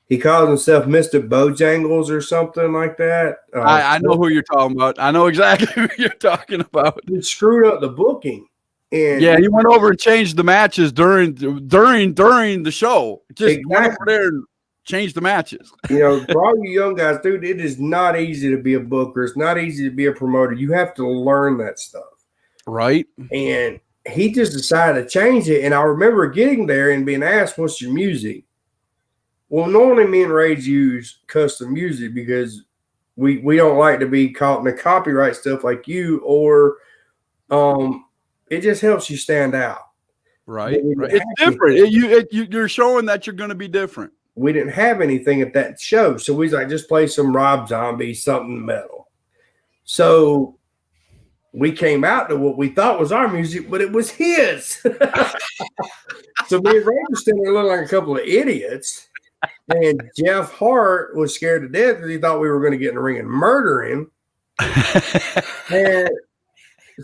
He calls himself Mr. Bojangles or something like that. I know who you're talking about. I know exactly who you're talking about. He screwed up the booking. And yeah, he went over and changed the matches during the show. Just went over there and changed the matches. You know, for all you young guys, dude, it is not easy to be a booker. It's not easy to be a promoter. You have to learn that stuff. Right. And he just decided to change it. And I remember getting there and being asked, what's your music? Well, normally me and Rage use custom music because we don't like to be caught in the copyright stuff like you, or it just helps you stand out. Right. we didn't Right. It's have different. anything. You're showing that you're going to be different. We didn't have anything at that show. So we was like, just play some Rob Zombie, something metal. So we came out to what we thought was our music, but it was his. So me and Ray were standing there looking like a couple of idiots. And Jeff Hart was scared to death because he thought we were going to get in the ring and murder him. And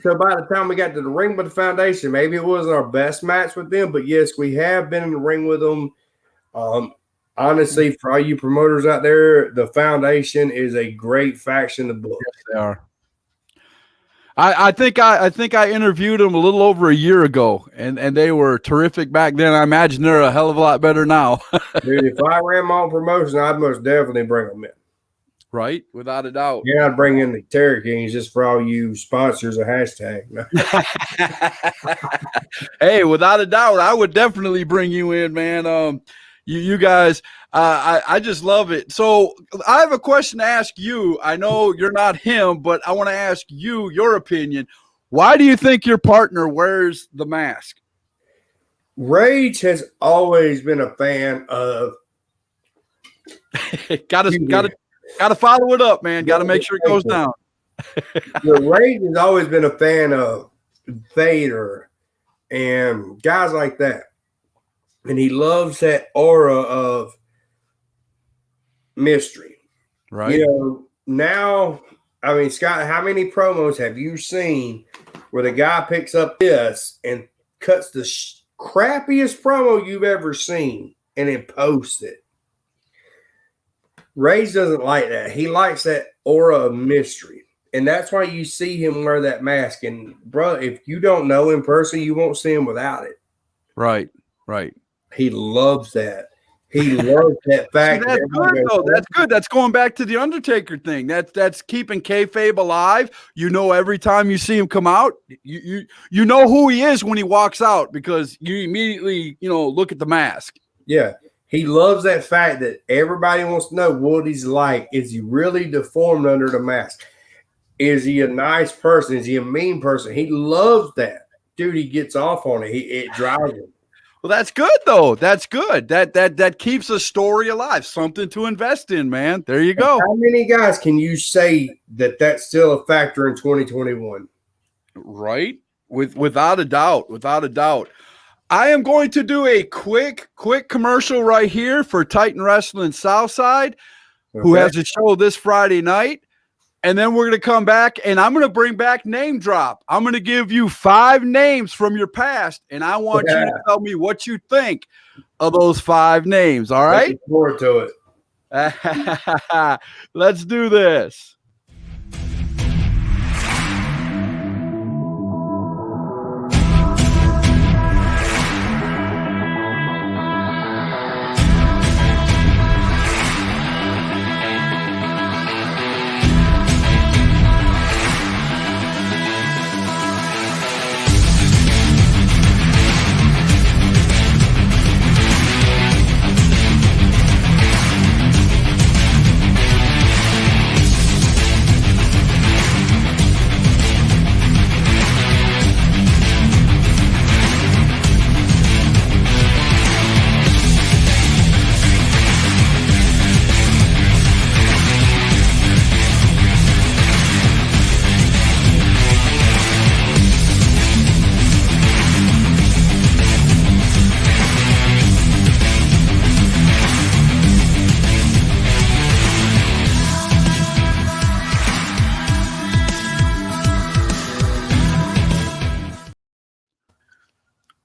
so by the time we got to the ring with the Foundation, maybe it wasn't our best match with them, but yes, we have been in the ring with them. Honestly, for all you promoters out there, the Foundation is a great faction to book. Yes, they are. I think I interviewed them a little over a year ago, and they were terrific back then. I imagine they're a hell of a lot better now. Dude, if I ran my own promotion, I'd most definitely bring them in. Right, without a doubt. Yeah, I'd bring in the Terror Kings just for all you sponsors of hashtag. Hey, without a doubt, I would definitely bring you in, man. You guys, I just love it. So I have a question to ask you. I know you're not him, but I want to ask you your opinion. Why do you think your partner wears the mask? Rage has always been a fan of. Gotta follow it up, man. Gotta make sure it goes down. Rage has always been a fan of Vader and guys like that. And he loves that aura of mystery. Right. You know, now, I mean, Scott, how many promos have you seen where the guy picks up this and cuts the crappiest promo you've ever seen and then posts it? Rage doesn't like that. He likes that aura of mystery. And that's why you see him wear that mask. And, bro, if you don't know in person, you won't see him without it. Right, right. He loves that. He loves that fact. See, that's good, though. That's good. That's going back to the Undertaker thing. That's keeping kayfabe alive. You know, every time you see him come out, you know who he is when he walks out because you immediately, look at the mask. Yeah. He loves that fact that everybody wants to know what he's like. Is he really deformed under the mask? Is he a nice person? Is he a mean person? He loves that. Dude, he gets off on it. It drives him. Well, that's good, though. That's good. That keeps a story alive. Something to invest in, man. There you go. How many guys can you say that that's still a factor in 2021? Right? Without a doubt. Without a doubt. I am going to do a quick commercial right here for Titan Wrestling Southside, who has a show this Friday night. And then we're going to come back, and I'm going to bring back Name Drop. I'm going to give you 5 names from your past, and I want you to tell me what you think of those 5 names, all right? Looking forward to it. Let's do this.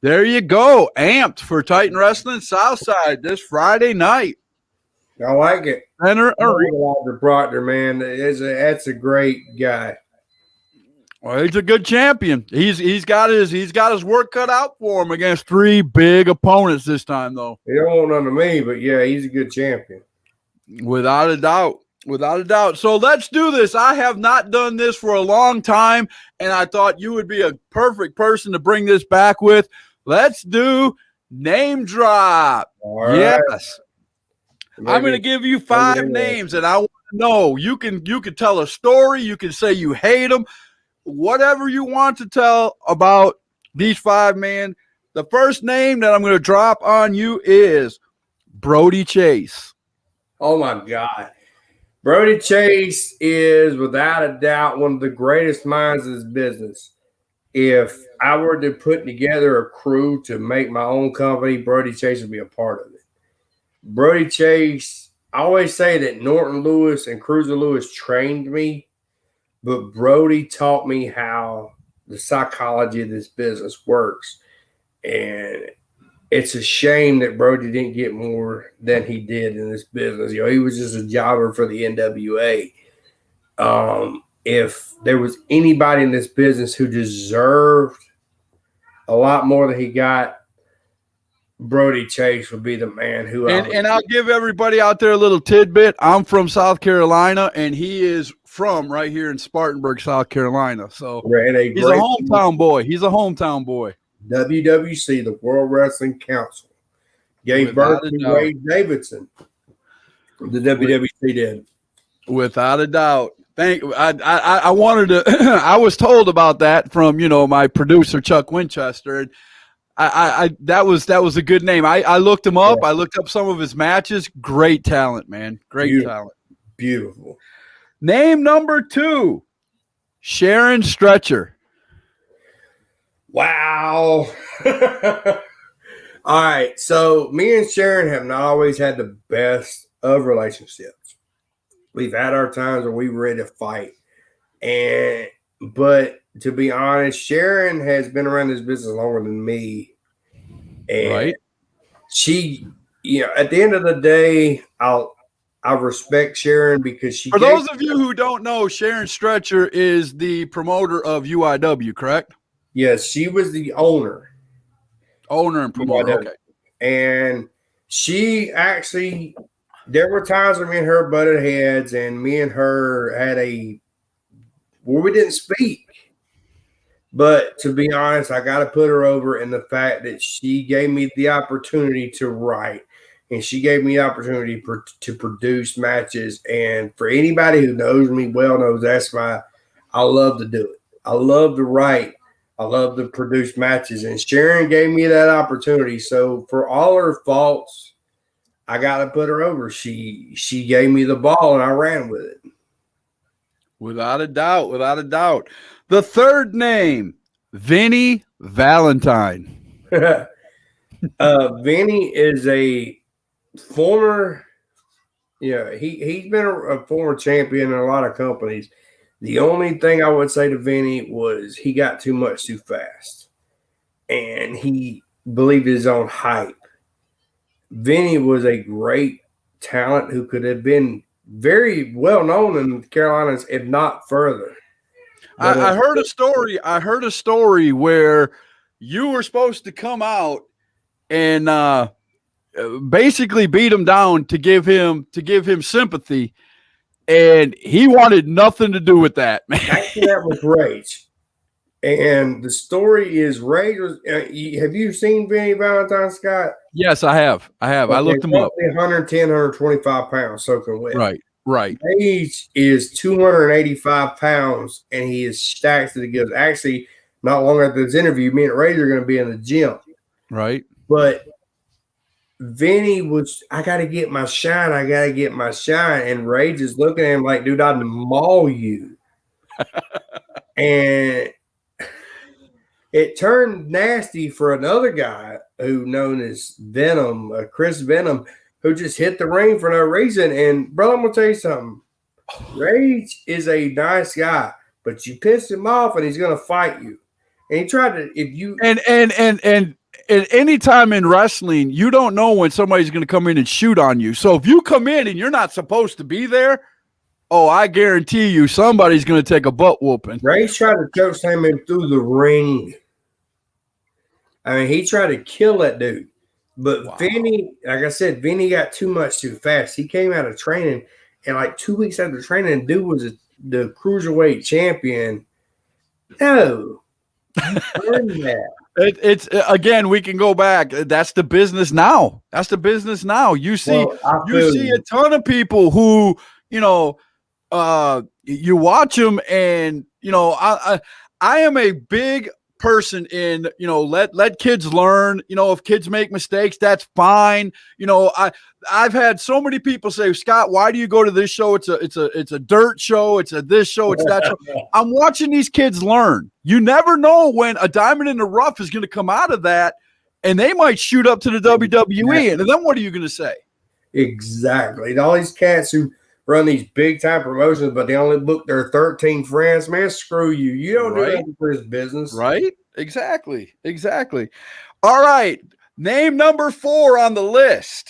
There you go. Amped for Titan Wrestling Southside this Friday night. I like it. Roger Proctor, man, that's a great guy. Well, he's a good champion. He's got his work cut out for him against 3 big opponents this time, though. He don't want none of me, but yeah, he's a good champion. Without a doubt. Without a doubt. So let's do this. I have not done this for a long time, and I thought you would be a perfect person to bring this back with. Let's do Name Drop. All right. Yes. I'm going to give you 5 names, and I want to know. You can tell a story. You can say you hate them. Whatever you want to tell about these 5 men, The first name that I'm going to drop on you is Brody Chase. Oh my God. Brody Chase is without a doubt one of the greatest minds of this business. If I were to put together a crew to make my own company, Brody Chase would be a part of it. Brody Chase, I always say that Norton Lewis and Cruiser Lewis trained me, but Brody taught me how the psychology of this business works. And it's a shame that Brody didn't get more than he did in this business. You know, he was just a jobber for the NWA. If there was anybody in this business who deserved a lot more than he got, Brody Chase would be the man who. And I'll give everybody out there a little tidbit. I'm from South Carolina, and he is from right here in Spartanburg, South Carolina. So he's a hometown boy. He's a hometown boy. WWC, the World Wrestling Council, gave birth to Wade Davidson. The WWC did. Without a doubt. I wanted to. I was told about that from my producer Chuck Winchester, and that was a good name. I looked him up. Yeah. I looked up some of his matches. Great talent, man. Great talent. Beautiful. Name number 2, Sharon Stretcher. Wow. All right. So me and Sharon have not always had the best of relationships. We've had our times where we were ready to fight. But to be honest, Sharon has been around this business longer than me. And she, at the end of the day, I respect Sharon because she. For those of you who don't know, Sharon Stretcher is the promoter of UIW, correct? Yes, she was the owner. Owner and promoter, okay. And she actually, there were times when me and her butted heads, and me and her had where we didn't speak. But to be honest, I got to put her over in the fact that she gave me the opportunity to write, and she gave me the opportunity to produce matches. And for anybody who knows me well knows that's why I love to do it. I love to write. I love to produce matches, and Sharon gave me that opportunity. So for all her faults, I got to put her over. She gave me the ball, and I ran with it. Without a doubt, without a doubt. The third name, Vinny Valentine. Vinny is a former, he's been a former champion in a lot of companies. The only thing I would say to Vinny was he got too much too fast, and he believed his own hype. Vinny was a great talent who could have been very well known in the Carolinas, if not further. I heard a story. I heard a story where you were supposed to come out and basically beat him down to give him sympathy. And he wanted nothing to do with that, man. Actually, that was Rage. And the story is Rage was. Have you seen Vinny Valentine, Scott? Yes, I have. Okay, I looked him up. 110, 125 pounds soaking wet. Right. Rage is 285 pounds, and he is stacked to the gills. Actually, not long after this interview, me and Rage are going to be in the gym. Right. But Vinny was, I got to get my shine. And Rage is looking at him like, dude, I'd maul you. And it turned nasty for another guy who known as Venom, Chris Venom, who just hit the ring for no reason. And, brother, I'm going to tell you something. Rage is a nice guy, but you piss him off and he's going to fight you. And he tried to, if you. And any time in wrestling, you don't know when somebody's going to come in and shoot on you. So if you come in and you're not supposed to be there, I guarantee you somebody's going to take a butt whooping. Rage tried to choke him in through the ring. I mean, he tried to kill that dude. But wow. Vinny, like I said, Vinny got too much too fast. He came out of training, and like 2 weeks after training, dude was the cruiserweight champion. No. It's again, we can go back. That's the business now. You see, a ton of people who, you watch them, and I am a big person in, let kids learn. If kids make mistakes, that's fine. I've had so many people say, Scott, why do you go to this show? It's a dirt show. It's a this show. It's that show. I'm watching these kids learn. You never know when a diamond in the rough is going to come out of that, and they might shoot up to the WWE. And then what are you going to say? Exactly. All these cats who run these big time promotions, but they only book their 13 friends, man, screw you. You don't do anything for this business. Right? Exactly. All right. Name number 4 on the list.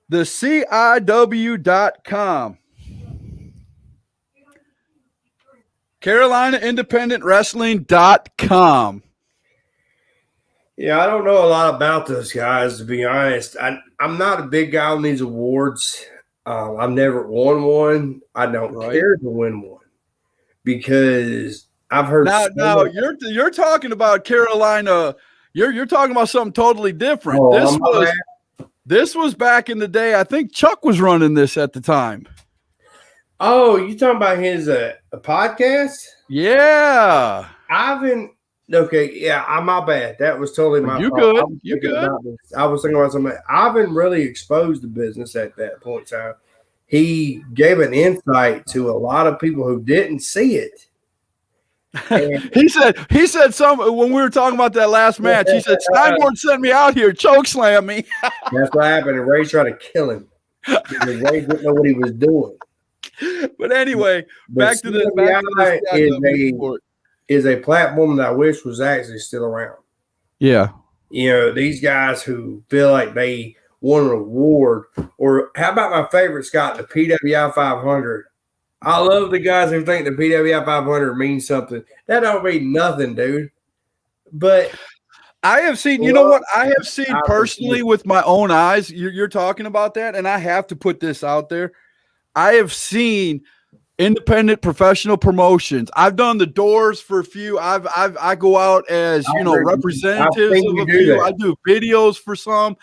The CIW.com. Carolina Independent Wrestling.com. Yeah, I don't know a lot about those guys, to be honest. I'm not a big guy on these awards. I've never won one. I don't care to win one because I've heard. Now you're talking about Carolina. You're talking about something totally different. This was back in the day. I think Chuck was running this at the time. Oh, you talking about his a podcast? Yeah. Okay, yeah, my bad. That was totally my fault. You good. I was thinking about something. Ivan really exposed the business at that point in time. He gave an insight to a lot of people who didn't see it. He said something when we were talking about that last match. He said, Steinborn sent me out here, choke slam me. That's what happened, and Ray tried to kill him because Ray didn't know what he was doing. But anyway, back to this is a platform that I wish was actually still around. Yeah. These guys who feel like they won an award, or how about my favorite, Scott, the PWI 500? I love the guys who think the PWI 500 means something. That don't mean nothing, dude. But I have seen, you know what? I have seen personally with my own eyes. You're talking about that, and I have to put this out there. I have seen independent professional promotions. I've done the doors for a few. I go out as representatives of a few. I do videos for some.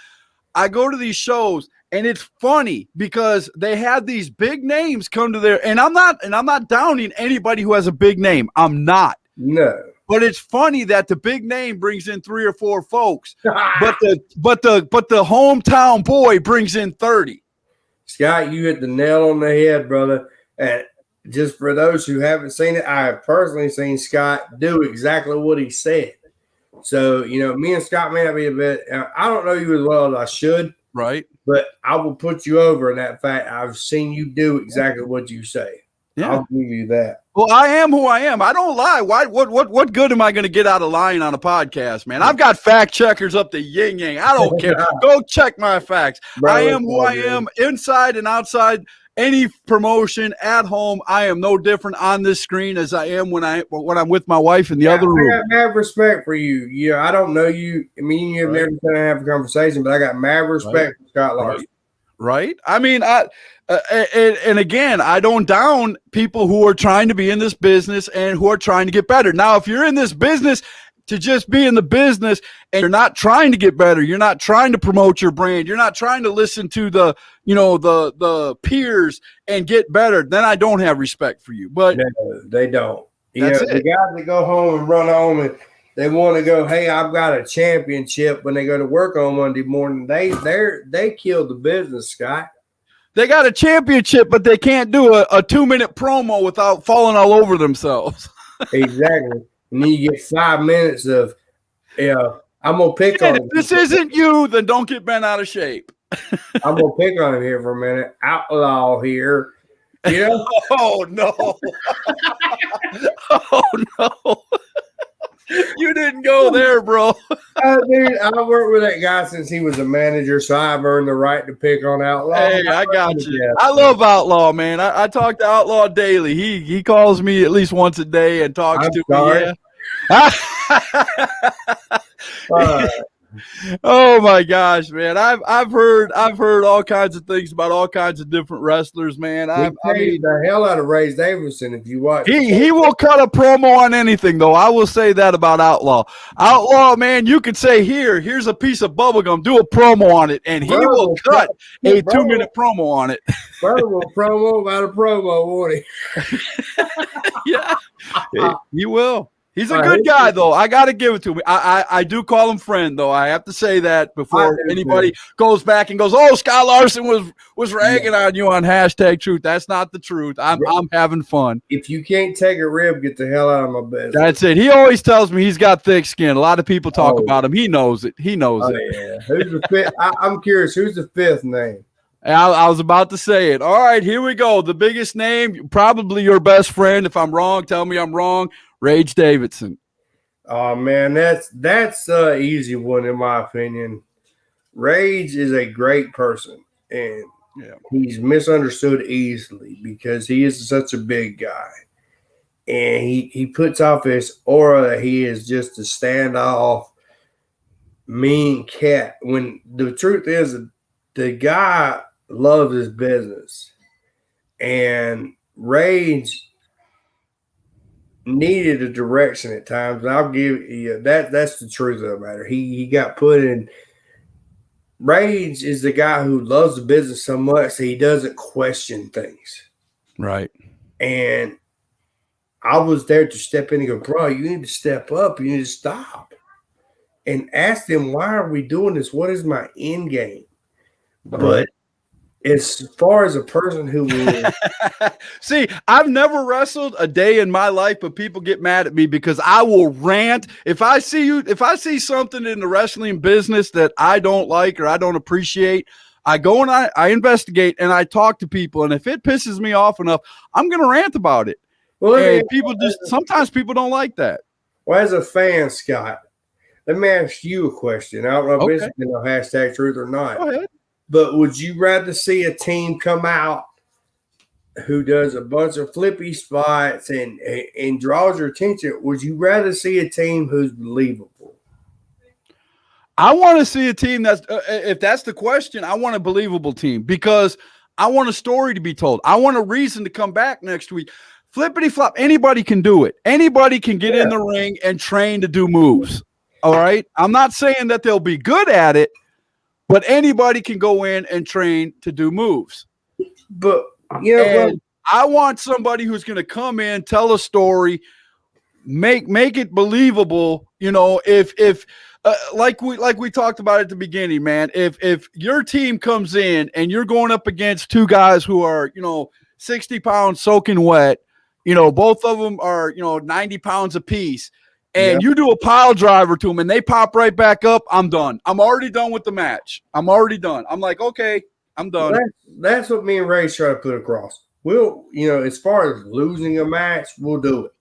I go to these shows, and it's funny because they had these big names come to there, and I'm not downing anybody who has a big name. I'm not. No. But it's funny that the big name brings in 3 or 4 folks, but the hometown boy brings in 30. Scott, you hit the nail on the head, brother. And just for those who haven't seen it, I have personally seen Scott do exactly what he said. So, me and Scott may not be a bit – I don't know you as well as I should. Right. But I will put you over in that fact. I've seen you do exactly what you say. Yeah. I'll give you that. Well, I am who I am. I don't lie. Why? What good am I going to get out of lying on a podcast, man? I've got fact checkers up the yin yang. I don't care. Go check my facts. Bro, I am who I am, inside and outside any promotion at home. I am no different on this screen as I am when I'm with my wife in the other room. I have respect for you. Yeah, I don't know you. I mean, you've never been to have a conversation, but I got mad respect for Scott Larson. Right. I mean, and again, I don't down people who are trying to be in this business and who are trying to get better. Now, if you're in this business to just be in the business and you're not trying to get better, you're not trying to promote your brand, you're not trying to listen to the peers and get better, then I don't have respect for you. But no, they don't. The guys that go home and run home and they want to go, hey, I've got a championship when they go to work on Monday morning. They killed the business, Scott. They got a championship, but they can't do a 2-minute promo without falling all over themselves. Exactly. And then you get 5 minutes of, I'm going to pick on him. If this isn't you, then don't get bent out of shape. I'm going to pick on him here for a minute. Outlaw here. Oh, no. Oh, no. You didn't go there, bro. Dude, I worked with that guy since he was a manager, so I've earned the right to pick on Outlaw. Hey, I got you. Yeah. I love Outlaw, man. I talk to Outlaw daily. He calls me at least once a day and talks to me. Yeah. Oh my gosh, man! I've heard all kinds of things about all kinds of different wrestlers, man. I mean, the hell out of Ray Davison if you watch. He will cut a promo on anything, though. I will say that about Outlaw. Outlaw, man, you could say here's a piece of bubblegum, do a promo on it, and he will cut a 2-minute promo on it. Brother will promo about a promo, won't he? Yeah, he will. He's a good guy, though. I got to give it to him. I do call him friend, though. I have to say that before anybody goes back and goes, "Oh, Scott Larson was ragging on you on #truth." That's not the truth. I'm having fun. If you can't take a rib, get the hell out of my business. That's it. He always tells me he's got thick skin. A lot of people talk about him. He knows it. He knows it. Yeah. Who's the fifth? I'm curious. Who's the fifth name? I was about to say it. All right, here we go. The biggest name, probably your best friend. If I'm wrong, tell me I'm wrong. Rage Davidson. Oh man, that's an easy one in my opinion. Rage is a great person, and he's misunderstood easily because he is such a big guy, and he puts off this aura that he is just a standoff, mean cat. When the truth is, the guy loves his business, and Rage needed a direction at times. And I'll give you that's the truth of the matter. He got put in. Rage is the guy who loves the business so much that he doesn't question things. Right. And I was there to step in and go, bro, you need to step up. You need to stop. And ask them, why are we doing this? What is my end game? Right. But as far as a person who will see, I've never wrestled a day in my life, but people get mad at me because I will rant. If I see something in the wrestling business that I don't like or I don't appreciate, I go and I investigate and I talk to people. And if it pisses me off enough, I'm going to rant about it. Well, and sometimes people don't like that. Well, as a fan, Scott, let me ask you a question. I don't know if it's #truth or not. Go ahead. But would you rather see a team come out who does a bunch of flippy spots and draws your attention? Would you rather see a team who's believable? I want to see a team that's, if that's the question, I want a believable team because I want a story to be told. I want a reason to come back next week. Flippity flop, anybody can do it. Anybody can get in the ring and train to do moves. All right? I'm not saying that they'll be good at it, but anybody can go in and train to do moves. But I want somebody who's going to come in, tell a story, make it believable. You know, if like we talked about at the beginning, man. If your team comes in and you're going up against two guys who are 60 pounds soaking wet, both of them are 90 pounds apiece. And you do a pile driver to them and they pop right back up, I'm done. I'm already done with the match. I'm already done. I'm like, okay, I'm done. That's what me and Ray try to put across. We'll, as far as losing a match, we'll do it.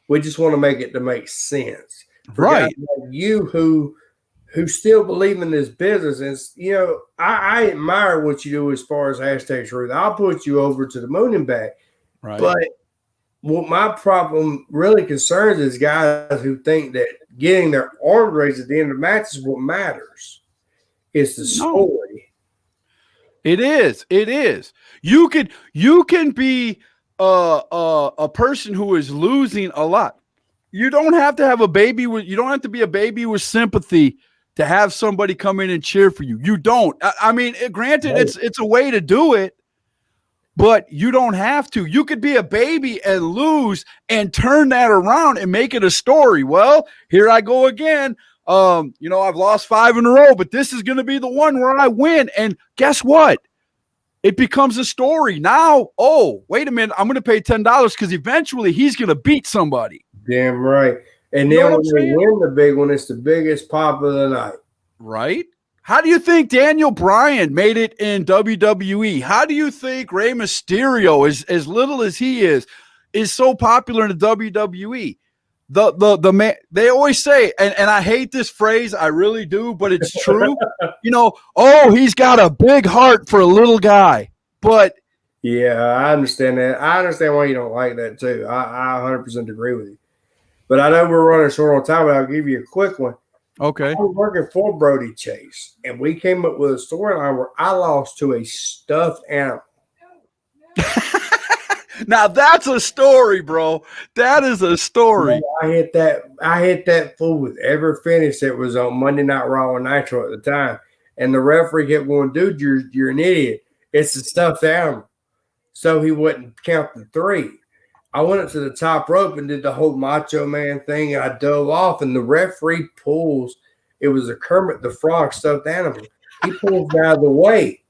We just want to make it to make sense. For right. guys like you who still believe in this business. And, I admire what you do as far as #truth. I'll put you over to the moon and back. Right. But what my problem really concerns is guys who think that getting their arm raised at the end of the match is what matters. It's the story. It is. It is. You can be a person who is losing a lot. You don't have to have you don't have to be a baby with sympathy to have somebody come in and cheer for you. You don't. I mean, granted, it's a way to do it. But you don't have to. You could be a baby and lose and turn that around and make it a story. Well, here I go again. I've lost 5 in a row, but this is going to be the one where I win. And guess what? It becomes a story. Now, wait a minute. I'm going to pay $10 because eventually he's going to beat somebody. Damn right. And then when they win the big one, it's the biggest pop of the night. Right? How do you think Daniel Bryan made it in WWE? How do you think Rey Mysterio, as little as he is so popular in the WWE? The man, they always say, and I hate this phrase, I really do, but it's true. He's got a big heart for a little guy. But yeah, I understand that. I understand why you don't like that too. I 100% agree with you. But I know we're running short on time, but I'll give you a quick one. Okay. I was working for Brody Chase, and we came up with a storyline where I lost to a stuffed animal. Now that's a story, bro. That is a story. I hit that fool with every finish that was on Monday Night Raw and Nitro at the time, and the referee kept going, "Dude, you're an idiot. It's a stuffed animal." So he wouldn't count the 3. I went up to the top rope and did the whole Macho Man thing, and I dove off, and the referee pulls. It was a Kermit the Frog stuffed animal. He pulls me out of the way.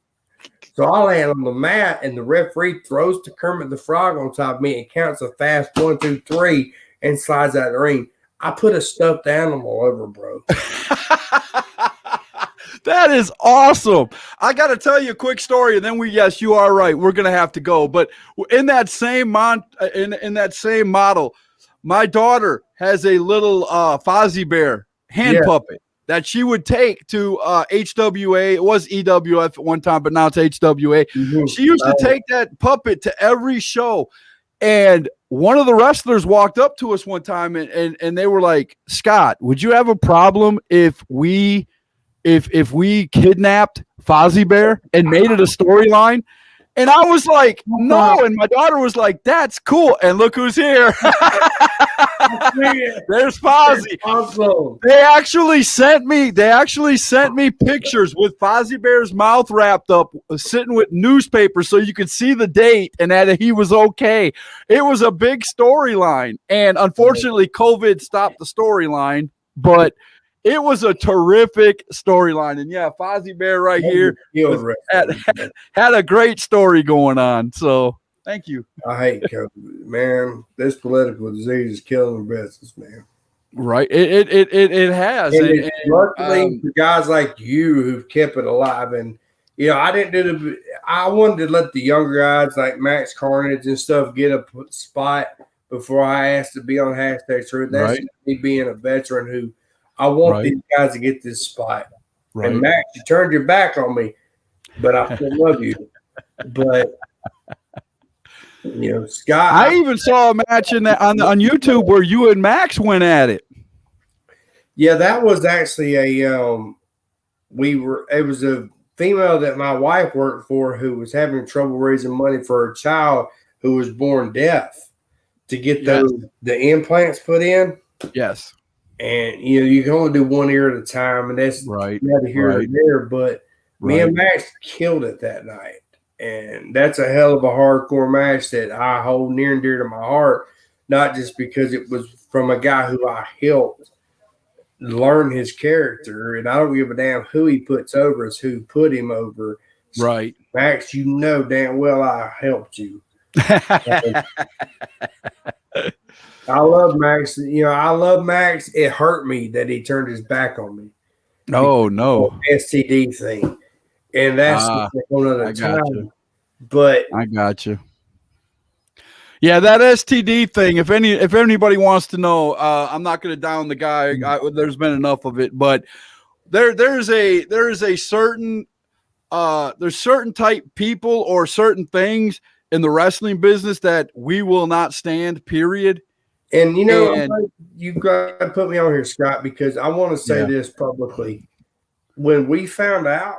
So I land on the mat, and the referee throws the Kermit the Frog on top of me and counts a fast 1, 2, 3 and slides out of the ring. I put a stuffed animal over, bro. That is awesome. I got to tell you a quick story, and then yes, you are right. We're going to have to go. But in that same in that same model, my daughter has a little Fozzie Bear hand puppet that she would take to HWA. It was EWF at one time, but now it's HWA. Mm-hmm. She used to take that puppet to every show. And one of the wrestlers walked up to us one time and they were like, Scott, would you have a problem if we kidnapped Fozzie Bear and made it a storyline? And I was like, no. And my daughter was like, that's cool. And look who's here. There's Fozzie. Awesome. They actually sent me pictures with Fozzie Bear's mouth wrapped up, sitting with newspapers so you could see the date and that he was okay. It was a big storyline. And unfortunately, COVID stopped the storyline, but it was a terrific storyline. And yeah, Fozzie Bear right here had a great story going on. So thank you. I hate COVID, man. This political disease is killing the business, man. Right. It has. And luckily for guys like you who've kept it alive. And I wanted to let the younger guys like Max Carnage and stuff get a spot before I asked to be on #Truth. That's me being a veteran who I want these guys to get this spot. Right. And Max, you turned your back on me, but I still love you. But Scott, I even saw a match on YouTube where you and Max went at it. Yeah, that was actually it was a female that my wife worked for who was having trouble raising money for her child who was born deaf to get the implants put in. Yes. And you can only do one ear at a time, and that's neither here or there. But me and Max killed it that night, and that's a hell of a hardcore match that I hold near and dear to my heart. Not just because it was from a guy who I helped learn his character, and I don't give a damn who he puts over; it's who put him over. Right, Max, you know damn well I helped you. I love Max. I love Max. It hurt me that he turned his back on me. Oh, no. STD thing. And that's another time. But I got you. Yeah, that STD thing, if anybody wants to know, I'm not going to down the guy. There's been enough of it. But there's certain type people or certain things in the wrestling business that we will not stand, period. And you've got to put me on here, Scott, because I want to say this publicly. When we found out,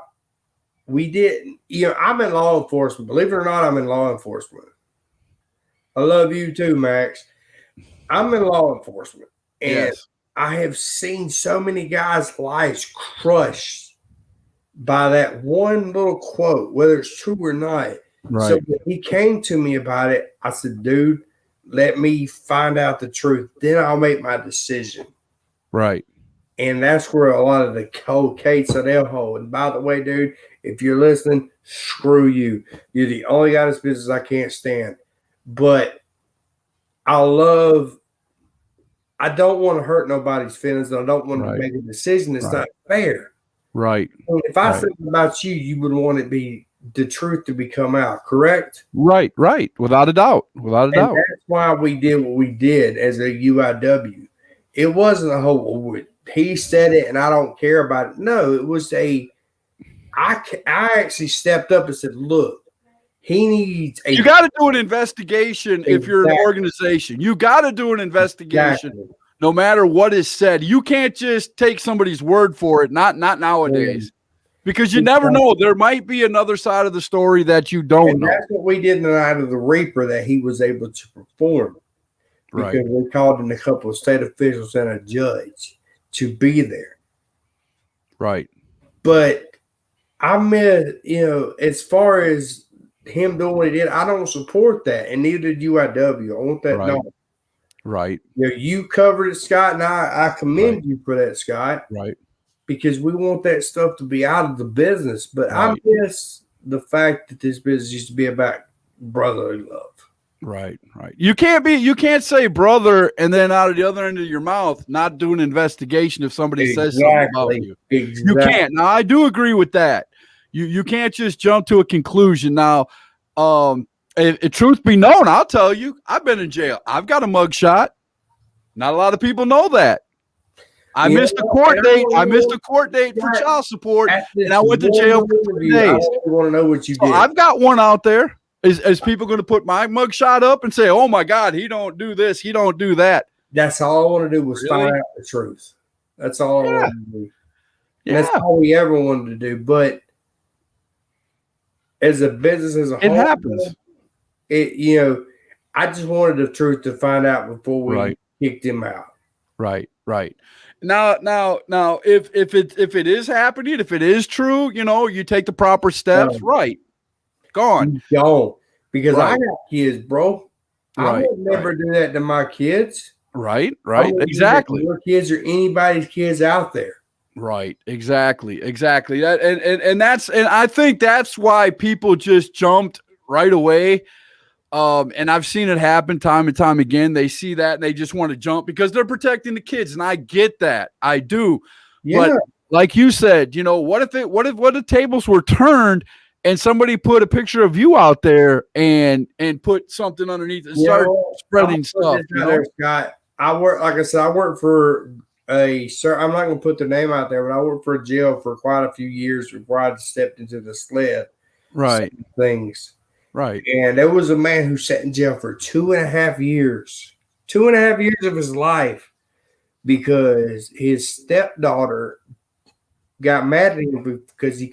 we didn't. I'm in law enforcement. Believe it or not, I'm in law enforcement. I love you too, Max. I'm in law enforcement, and I have seen so many guys' lives crushed by that one little quote, whether it's true or not. Right. So when he came to me about it, I said, dude, let me find out the truth. Then I'll make my decision. Right. And that's where a lot of the cold cases that they'll hold. And by the way, dude, if you're listening, screw you. You're the only guy in this business I can't stand. But I don't want to hurt nobody's feelings. And I don't want to make a decision that's not fair. Right. If I said about you, you would want it to be the truth to come out, correct? Right. Without a doubt. That's why we did what we did as a UIW. It wasn't a whole, he said it and I don't care about it. No, it was I actually stepped up and said, look, he needs you got to do an investigation. If you're an organization. You got to do an investigation no matter what is said. You can't just take somebody's word for it, not nowadays. Because you never know. There might be another side of the story that you don't know. That's what we did in the Night of the Reaper that he was able to perform. Because we called in a couple of state officials and a judge to be there. Right. But I meant, as far as him doing what he did. I don't support that, and neither did UIW. I want that known. Right. You covered it, Scott, and I commend you for that, Scott. Right. Because we want that stuff to be out of the business. But I miss the fact that this business used to be about brotherly love. Right. You can't say brother and then out of the other end of your mouth not do an investigation if somebody says something about you. You can't. Now I do agree with that. You can't just jump to a conclusion. Now, if truth be known, I'll tell you, I've been in jail. I've got a mugshot. Not a lot of people know that. I missed a court date. I missed a court date for child support, and I went to jail for 3 days. I want to know what you did. I've got one out there. Is people going to put my mugshot up and say, "Oh my God, he don't do this, he don't do that"? That's all I want to do was find out the truth. That's all I wanted to do. And that's all we ever wanted to do. But as a business as a whole, it happens. I just wanted the truth to find out before we kicked him out. Right. Now, if it is happening, if it is true, you take the proper steps. Gone. Because I got kids, bro. I would never do that to my kids. Right. Exactly. Your kids or anybody's kids out there. Right. Exactly. That and I think that's why people just jumped right away. And I've seen it happen time and time again. They see that and they just want to jump because they're protecting the kids. And I get that. I do. Yeah. But like you said, what if the tables were turned and somebody put a picture of you out there and put something underneath and start spreading stuff? Scott, I work for I'm not going to put their name out there, but I worked for a jail for quite a few years before I stepped into the sled. Right. Things. Right. And there was a man who sat in jail for 2.5 years. 2.5 years of his life because his stepdaughter got mad at him because she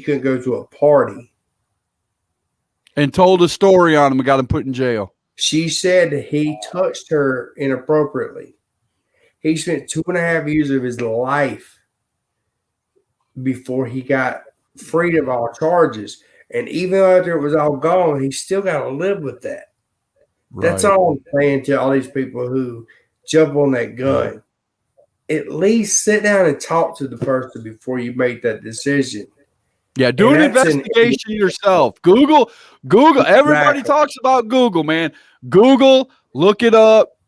couldn't go to a party. And told a story on him and got him put in jail. She said that he touched her inappropriately. He spent 2.5 years of his life before he got freed of all charges. And even after it was all gone, he still got to live with that. Right. That's all I'm saying to all these people who jump on that gun. At least sit down and talk to the person before you make that decision. Yeah, do an investigation yourself. Google. Everybody talks about Google, man. Google, look it up.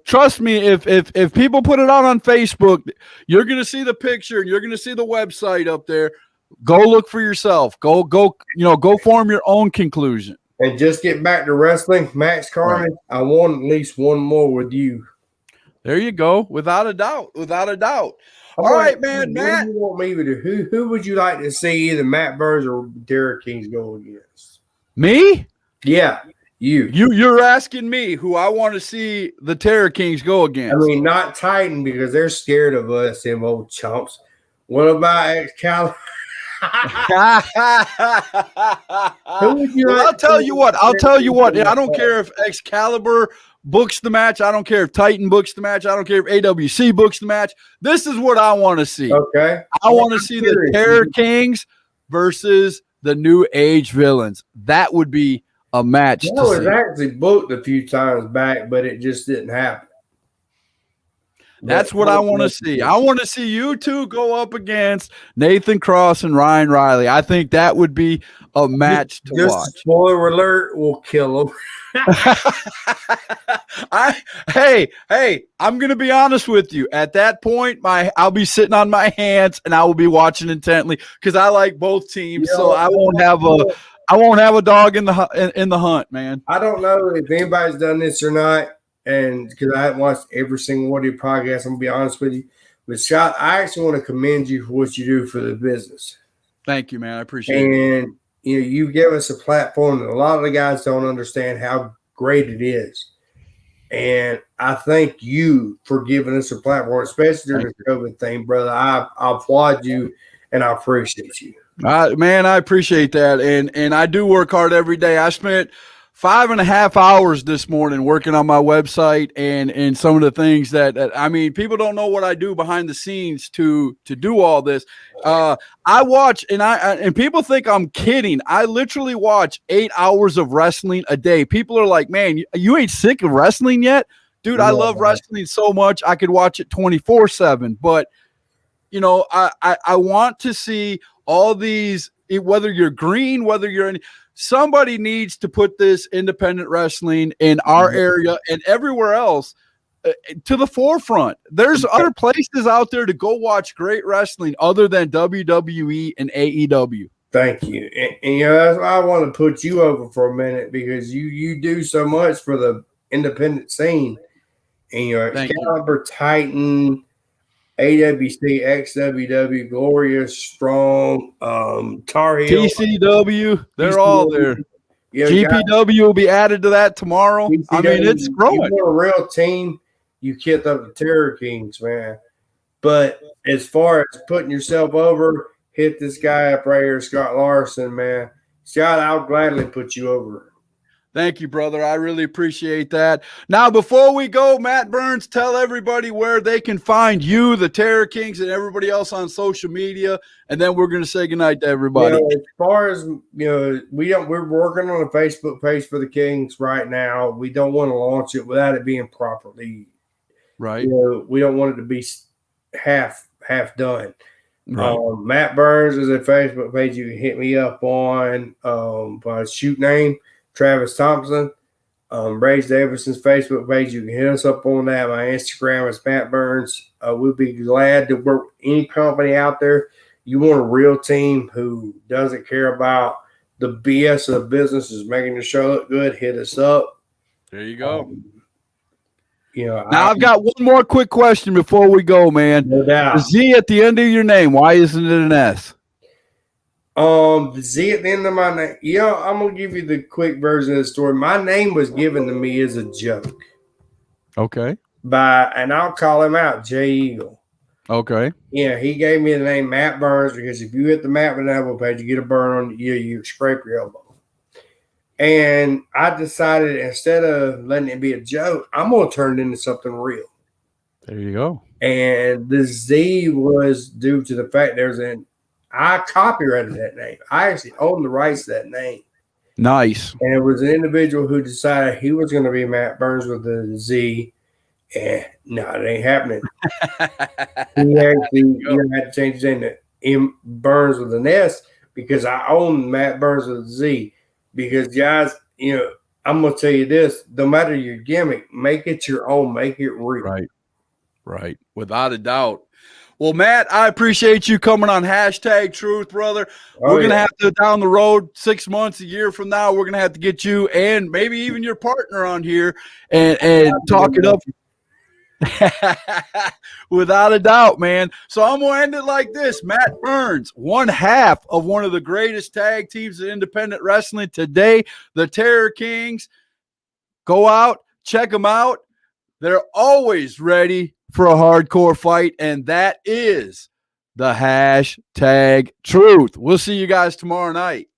Trust me, if people put it out on Facebook, you're going to see the picture and you're going to see the website up there. Go look for yourself. Go form your own conclusion. And just get back to wrestling, Max Carmen. Right. I want at least one more with you. There you go. Without a doubt. All right, man. Matt, what do you want me to do? Who would you like to see either Matt Burnz or Terror Kings go against? Me? Yeah, you. You're asking me who I want to see the Terror Kings go against. I mean, not Titan because they're scared of us, them old chumps. What about Excalibur? I'll tell you what. I don't care if Excalibur books the match. I don't care if Titan books the match. I don't care if AWC books the match. This is what I want to see. Okay. I want to see the Terror Kings versus the New Age Villains. That would be a match. That was actually booked a few times back, but it just didn't happen. That's what I want to see. I want to see you two go up against Nathan Cross and Ryan Riley. I think that would be a match to watch. Spoiler alert, we'll kill them. Hey, I'm going to be honest with you. At that point, I'll be sitting on my hands and I will be watching intently because I like both teams. So I won't have a dog in the hunt, man. I don't know if anybody's done this or not. And because I haven't watched every single one of your podcasts, I'm going to be honest with you. But, Scott, I actually want to commend you for what you do for the business. Thank you, man. I appreciate it. And, you give us a platform that a lot of the guys don't understand how great it is. And I thank you for giving us a platform, especially during this COVID thing, brother. I applaud you, and I appreciate you. Man, I appreciate that. And I do work hard every day. I spent 5.5 hours this morning working on my website and some of the things that I mean, people don't know what I do behind the scenes to do all this. I watch and people think I'm kidding. I literally watch 8 hours of wrestling a day. People are like, man, you ain't sick of wrestling yet? Dude, I love wrestling so much. I could watch it 24/7, but you know, I want to see all these, whether you're green, whether you're in, somebody needs to put this independent wrestling in our area and everywhere else to the forefront. There's other places out there to go watch great wrestling other than WWE and AEW. Thank you. And you know, that's why I want to put you over for a minute, because you do so much for the independent scene. And you're Excalibur, Titan, AWC, XWW, Glorious, Strong, Tar Heel, TCW, they're all there. You know, GPW will be added to that tomorrow. TCW, I mean, it's growing. You want a real team, you kicked up the Terror Kings, man. But as far as putting yourself over, hit this guy up right here, Scott Larson, man. Scott, I'll gladly put you over. Thank you, brother. I really appreciate that. Now, before we go, Matt Burnz, tell everybody where they can find you, the Terror Kings, and everybody else on social media, and then we're going to say goodnight to everybody. You know, as far as, you know, we're working on a Facebook page for the Kings right now. We don't want to launch it without it being properly. Right. You know, we don't want it to be half done. Right. Matt Burnz is a Facebook page you can hit me up on by shoot name. Travis Thompson, Rage Davidson's Facebook page. You can hit us up on that. My Instagram is Matt Burnz. We'll be glad to work with any company out there. You want a real team who doesn't care about the BS of business, is making the show look good, hit us up. There you go. You know, now I've got one more quick question before we go, man. No doubt. The Z at the end of your name, why isn't it an S? The Z at the end of my name. Yeah, I'm gonna give you the quick version of the story. My name was given to me as a joke. Okay. And I'll call him out, Jay Eagle. Okay. Yeah, he gave me the name Matt Burnz because if you hit the Matt with an elbow page, you get a burn on you scrape your elbow. And I decided, instead of letting it be a joke, I'm gonna turn it into something real. There you go. And the Z was due to the fact I copyrighted that name. I actually own the rights to that name. Nice. And it was an individual who decided he was going to be Matt Burnz with the Z. And no, it ain't happening. He actually had to change his name to M Burnz with an S, because I own Matt Burnz with a Z. Because, guys, you know, I'm going to tell you this. No matter your gimmick, make it your own. Make it real. Right. Right. Without a doubt. Well, Matt, I appreciate you coming on #Truth, brother. We're going to have to, down the road, 6 months, a year from now, we're going to have to get you and maybe even your partner on here and talk it up. Without a doubt, man. So I'm going to end it like this. Matt Burnz, one half of one of the greatest tag teams in independent wrestling today, the Terror Kings. Go out, check them out. They're always ready for a hardcore fight, and that is the #Truth. We'll see you guys tomorrow night.